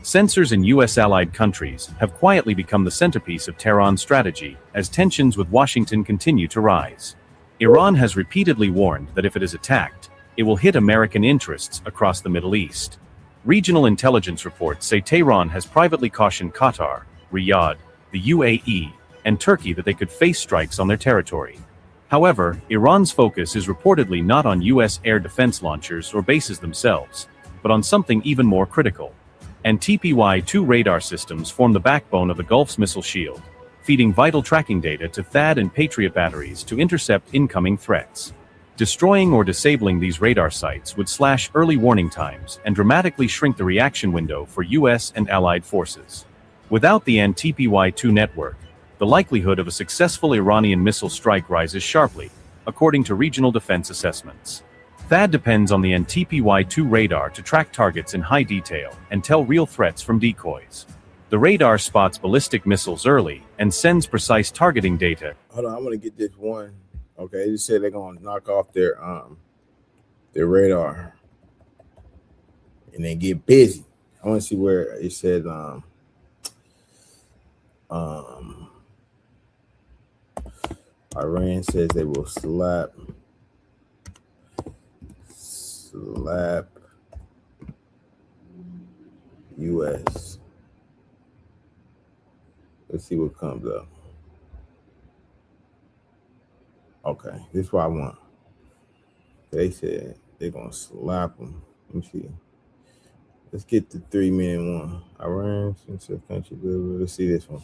Speaker 7: Sensors in U.S. allied countries have quietly become the centerpiece of Tehran's strategy as tensions with Washington continue to rise. Iran has repeatedly warned that if it is attacked, it will hit American interests across the Middle East. Regional intelligence reports say Tehran has privately cautioned Qatar, Riyadh, the UAE, and Turkey that they could face strikes on their territory. However, Iran's focus is reportedly not on U.S. air defense launchers or bases themselves, but on something even more critical. And TPY-2 radar systems form the backbone of the Gulf's missile shield, feeding vital tracking data to THAAD and Patriot batteries to intercept incoming threats. Destroying or disabling these radar sites would slash early warning times and dramatically shrink the reaction window for U.S. and allied forces. Without the TPY-2 network, the likelihood of a successful Iranian missile strike rises sharply, according to regional defense assessments. THAAD depends on the TPY-2 radar to track targets in high detail and tell real threats from decoys. The radar spots ballistic missiles early and sends precise targeting data.
Speaker 1: Hold on, I'm gonna get this one. Okay, they just said they're gonna knock off their radar and then get busy. I want to see where it said Iran says they will slap U.S. Let's see what comes up. Okay, this is what I want. They said they're gonna slap them. Let me see. Let's get the 3 minute one. Iran since the country. Let's see this one.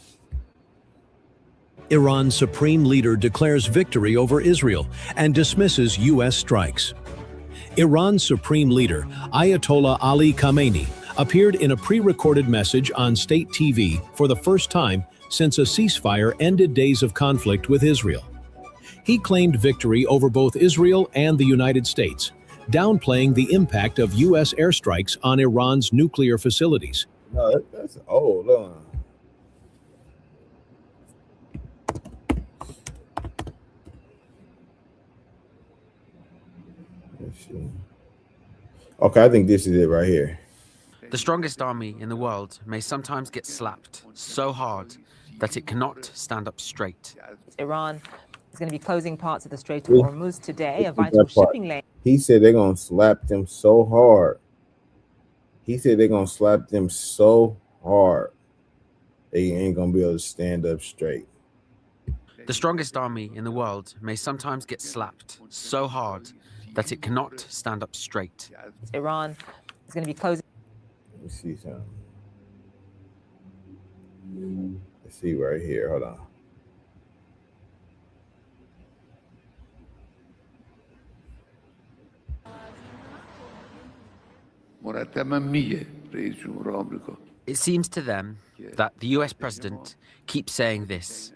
Speaker 8: Iran's supreme leader declares victory over Israel and dismisses U.S. strikes. Iran's supreme leader, Ayatollah Ali Khamenei, appeared in a pre-recorded message on state TV for the first time since a ceasefire ended days of conflict with Israel. He claimed victory over both Israel and the United States, downplaying the impact of U.S. airstrikes on Iran's nuclear facilities.
Speaker 1: No, that's old. Let's see. Okay, I think this is it right here.
Speaker 9: The strongest army in the world may sometimes get slapped so hard that it cannot stand up straight.
Speaker 10: Iran is going to be closing parts of the Strait of Hormuz today, a
Speaker 1: This is
Speaker 10: vital
Speaker 1: that part.
Speaker 10: shipping lane.
Speaker 1: He said they're gonna slap them so hard. He said they're gonna slap them so hard they ain't gonna be able to stand up straight.
Speaker 9: The strongest army in the world may sometimes get slapped so hard that it cannot stand up straight.
Speaker 10: Iran is going to be closing.
Speaker 1: Let me see something. Let's see right here. Hold on.
Speaker 9: It seems to them that the US president keeps saying this.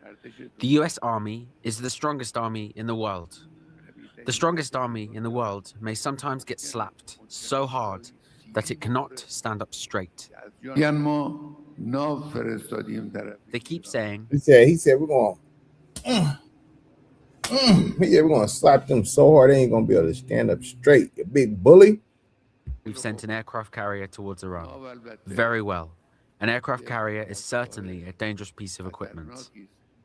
Speaker 9: The US army is the strongest army in the world. The strongest army in the world may sometimes get slapped so hard that it cannot stand up straight. They keep saying,
Speaker 1: He said we're gonna we're gonna slap them so hard they ain't gonna be able to stand up straight. You big bully.
Speaker 9: we've sent an aircraft carrier towards Iran. Very well. An aircraft carrier is certainly a dangerous piece of equipment.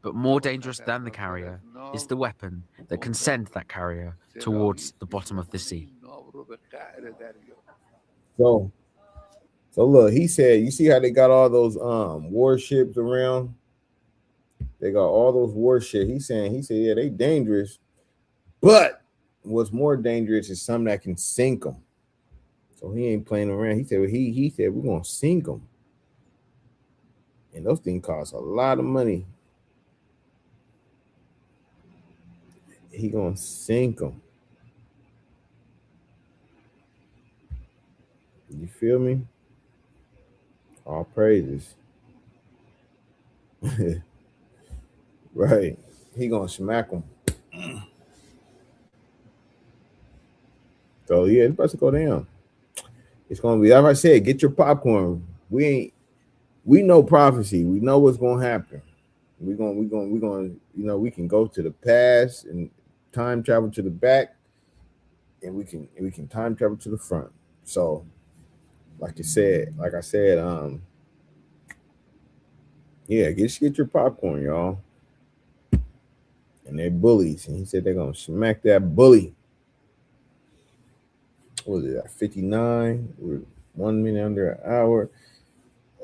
Speaker 9: But more dangerous than the carrier is the weapon that can send that carrier towards the bottom of the sea.
Speaker 1: So look, he said, you see how they got all those warships around? They got all those warships. He said, yeah, they dangerous, but what's more dangerous is some that can sink them. So he ain't playing around. He said, he said we're gonna sink them, and those things cost a lot of money. He gonna sink them. You feel me? All praises. Right. He gonna smack them. So yeah, it's about to go down. It's gonna be, like I said, get your popcorn. We know prophecy. We know what's gonna happen. We're gonna, we can go to the past and time travel to the back, and we can time travel to the front. So, like I said, yeah, get your popcorn, y'all. And they're bullies, and he said they're gonna smack that bully. What was it at 59? We're 1 minute under an hour.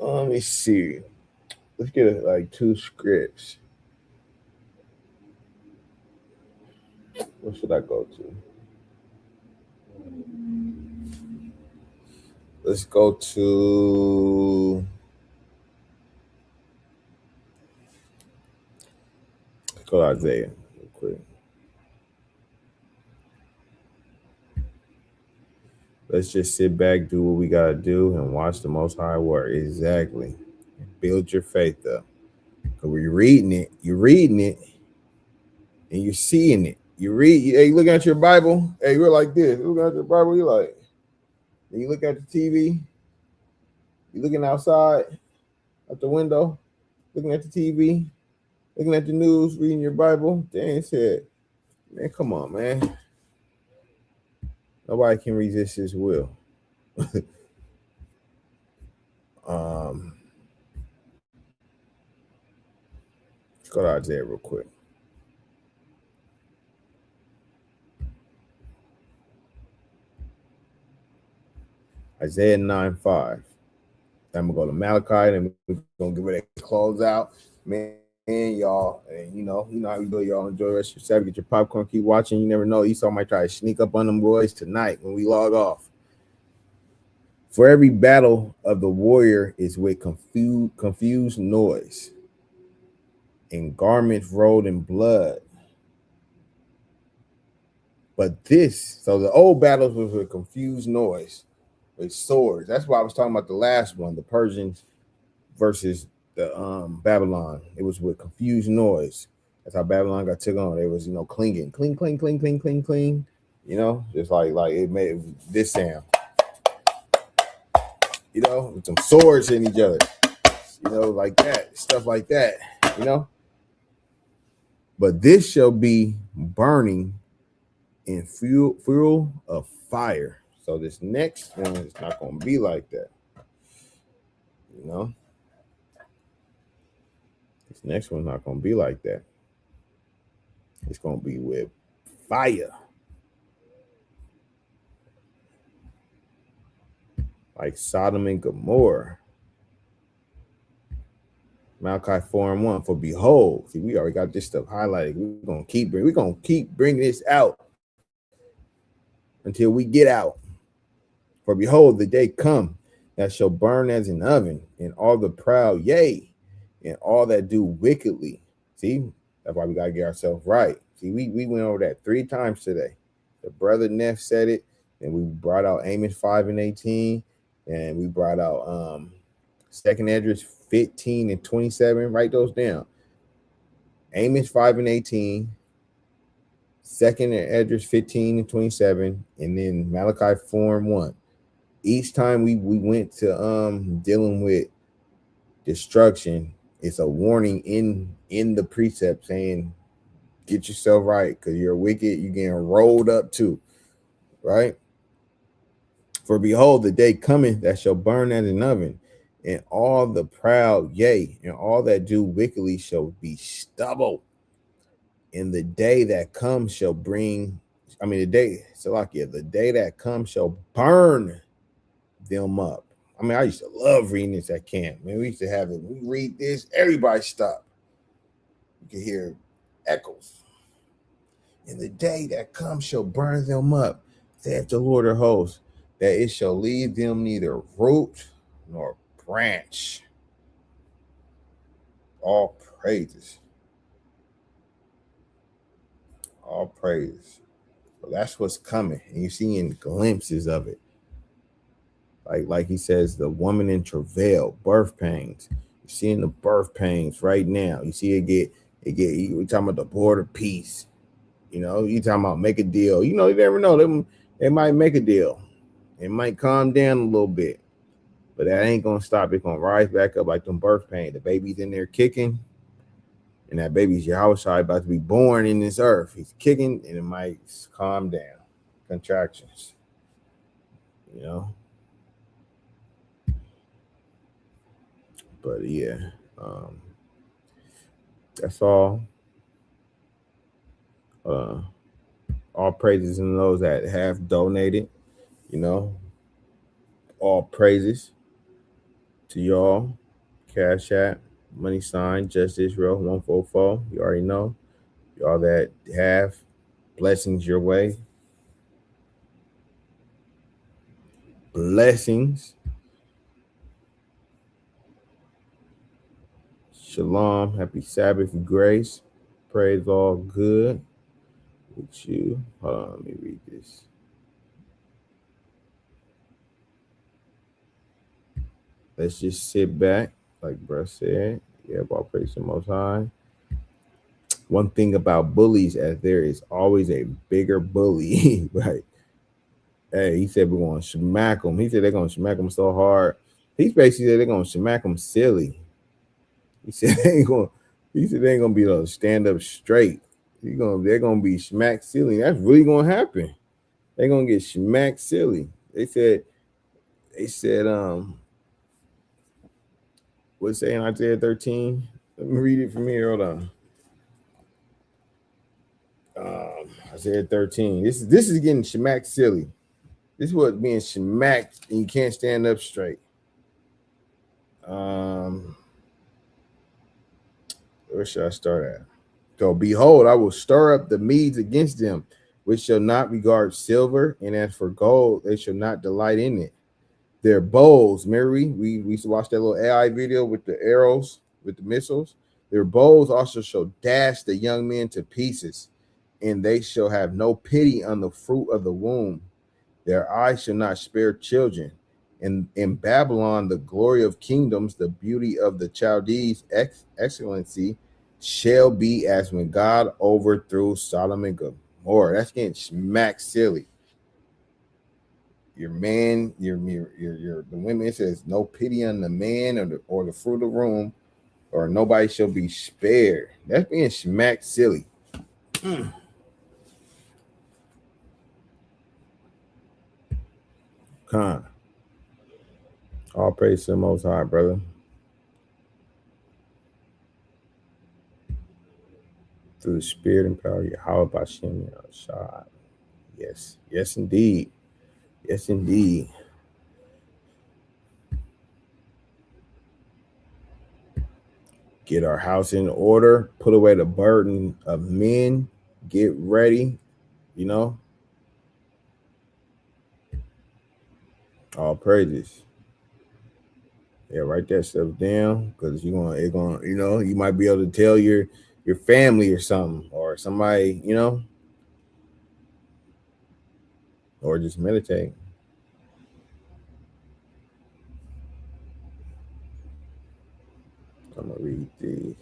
Speaker 1: Let me see. Let's get like 2 scripts. What should I go to? Let's go to Isaiah real quick. Let's just sit back, do what we gotta do, and watch the Most High work. Exactly. Build your faith up. Because we're reading it, and you're seeing it. You look at your Bible. Hey, you're like this. You look at your Bible, you're like, then you look at the TV, you're looking outside, out the window, looking at the TV, looking at the news, reading your Bible. Dang, said, man, come on, man. Nobody can resist his will. Let's go to Isaiah real quick. Isaiah 9:5. Then I'm gonna go to Malachi, and we're gonna get ready to close out. Man, y'all, and you know how you do. Y'all enjoy the rest of your Saturday. Get your popcorn, keep watching. You never know. Esau might try to sneak up on them boys tonight when we log off. For every battle of the warrior is with confused noise, and garments rolled in blood. But this, so the old battles was with confused noise, with swords. That's why I was talking about the last one, the Persians versus the Babylon. It was with confused noise. That's how Babylon got took on. It was, clinging, cling, cling, cling, cling, cling, cling. Just like it made this sound. With some swords hitting each other. Like that, stuff like that. But this shall be burning in fuel of fire. So this next one is not going to be like that. This next one's not going to be like that. It's going to be with fire. Like Sodom and Gomorrah. Malachi 4:1. For behold, see, we already got this stuff highlighted. We're gonna keep bringing this out until we get out. For behold, the day come that shall burn as an oven, and all the proud, yea, and all that do wickedly. See, that's why we gotta get ourselves right. See, we went over that 3 times today. The brother Neff said it, and we brought out Amos 5:18, and we brought out Second Esdras 15 and 27. Write those down. Amos 5:18, Second Esdras 15 and 27, and then Malachi 4:1. Each time we went to dealing with destruction, it's a warning in the precept saying, get yourself right, because you're wicked, you're getting rolled up too. Right? For behold, the day cometh that shall burn as an oven, and all the proud, yea, and all that do wickedly shall be stubble. And the day that comes shall bring, the day that comes shall burn them up. I used to love reading this at camp. Man, we used to have it. We read this, everybody stop. You can hear echoes. And the day that comes shall burn them up, saith the Lord of hosts, that it shall leave them neither root nor branch. All praises. All praises. So that's what's coming. And you're seeing glimpses of it. Like he says, the woman in travail, birth pains. You're seeing the birth pains right now. You see we're talking about the border peace. You talking about make a deal. You never know. They might make a deal. It might calm down a little bit. But that ain't going to stop. It's going to rise back up like them birth pains. The baby's in there kicking. And that baby's Yahushua about to be born in this earth. He's kicking, and it might calm down. Contractions. But yeah, that's all. All praises in those that have donated. All praises to y'all. Cash App, money sign, Just Israel 144. You already know. Y'all that have blessings your way. Blessings. Shalom. Happy Sabbath grace. Praise all good with you. Hold on, let me read this. Let's just sit back, like bruh said. Yeah, all praise the Most High. One thing about bullies, as there is always a bigger bully, right? Hey, he said we're going to smack them. He said they're going to smack them so hard. He's basically said they're going to smack them silly. He said they ain't going to be able to stand up straight. They're going to be smacked silly. That's really going to happen. They're going to get smacked silly. They said, what's it say in Isaiah 13? Let me read it from here. Hold on. Isaiah 13. This is getting smacked silly. This is what being smacked and you can't stand up straight. Where should I start at? So behold, I will stir up the Medes against them, which shall not regard silver, and as for gold, they shall not delight in it. Their bows, Mary, we used to watch that little AI video with the arrows, with the missiles. Their bows also shall dash the young men to pieces, and they shall have no pity on the fruit of the womb. Their eyes shall not spare children. And in Babylon, the glory of kingdoms, the beauty of the Chaldees' excellency, shall be as when God overthrew Sodom and Gomorrah. That's getting smacked silly. Your man, your the women, it says no pity on the man or the fruit of the womb, or nobody shall be spared. That's being smacked silly. Con. All praise to the Most High, brother. Through the spirit and power of Yahweh Bashem Shah. Yes, yes, indeed. Yes, indeed. Get our house in order, put away the burden of men, get ready, you know. All praises. Yeah, write that stuff down because you might be able to tell your family or something, or somebody, or just meditate. I'm gonna read these.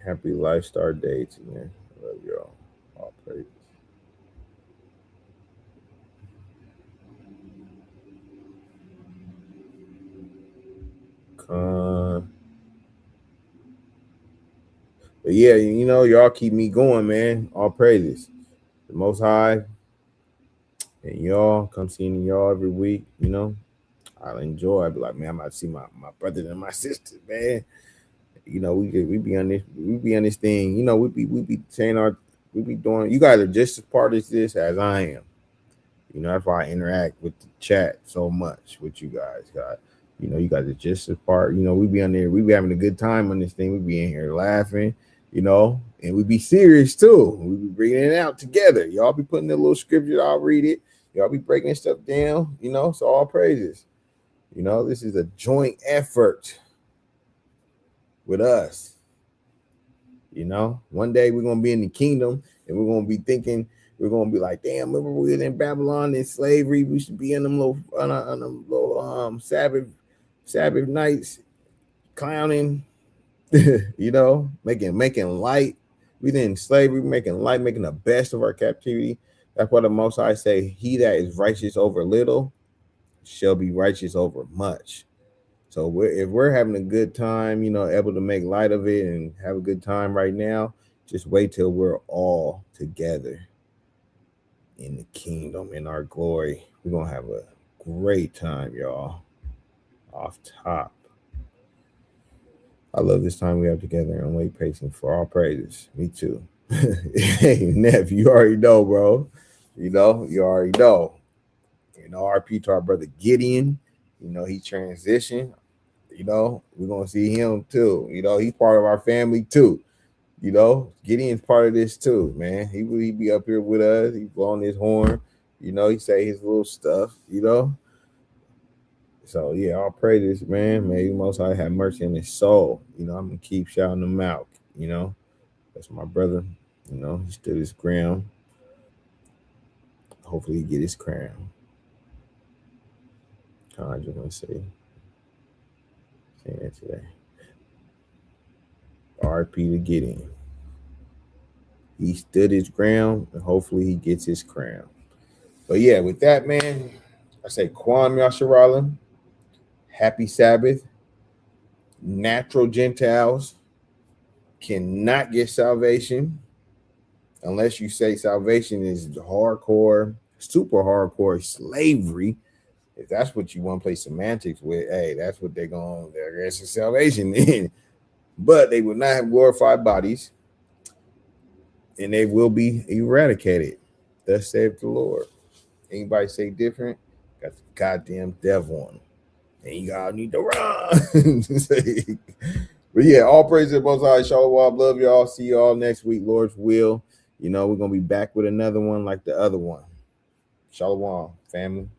Speaker 1: Happy Life Star dates, man. I love y'all. All praises. But yeah, y'all keep me going, man. All praises. The Most High and y'all come seeing y'all every week, I'll enjoy. I'll be like, man, I'm about to see my brothers and my sisters, man. We be on this thing. We be saying we be doing. You guys are just as part of this as I am. That's why I interact with the chat so much with you guys. You guys are just as part. We be on there. We be having a good time on this thing. We be in here laughing, and we be serious too. We be bringing it out together. Y'all be putting the little scripture. I'll read it. Y'all be breaking stuff down. So all praises. This is a joint effort with us. One day we're gonna be in the kingdom and we're gonna be thinking, we're gonna be like, damn, remember we was in Babylon in slavery, we should be in them little Sabbath nights clowning, making light. We in slavery, making light, making the best of our captivity. That's why the Most High say, he that is righteous over little shall be righteous over much. So if we're having a good time, able to make light of it and have a good time right now, just wait till we're all together in the kingdom, in our glory. We're going to have a great time, y'all. Off top. I love this time we have together and wait patient for all praises. Me too. Hey, Neff, you already know, bro. You already know. RP to our brother Gideon. He transitioned. We're gonna see him too. He's part of our family too. Gideon's part of this too, man. He be up here with us. He blowing his horn. He say his little stuff. So yeah, all praises, man. May Most High have mercy on his soul. I'm gonna keep shouting him out. That's my brother. He stood his ground. Hopefully, he get his crown. I just want to say that today. RP to Gideon. He stood his ground, and hopefully he gets his crown. But yeah, with that, man, I say Kwam Yasharala, happy Sabbath. Natural Gentiles cannot get salvation unless you say salvation is hardcore, super hardcore slavery. If that's what you want to play semantics with, hey, that's what they're going. There's a salvation in, but they will not have glorified bodies, and they will be eradicated. Thus saith the Lord. Anybody say different? Got the goddamn devil on them, and you all need to run. But yeah, all praise to the Most High. Shalom. Love y'all. See y'all next week, Lord's will. We're gonna be back with another one like the other one. Shalom, family.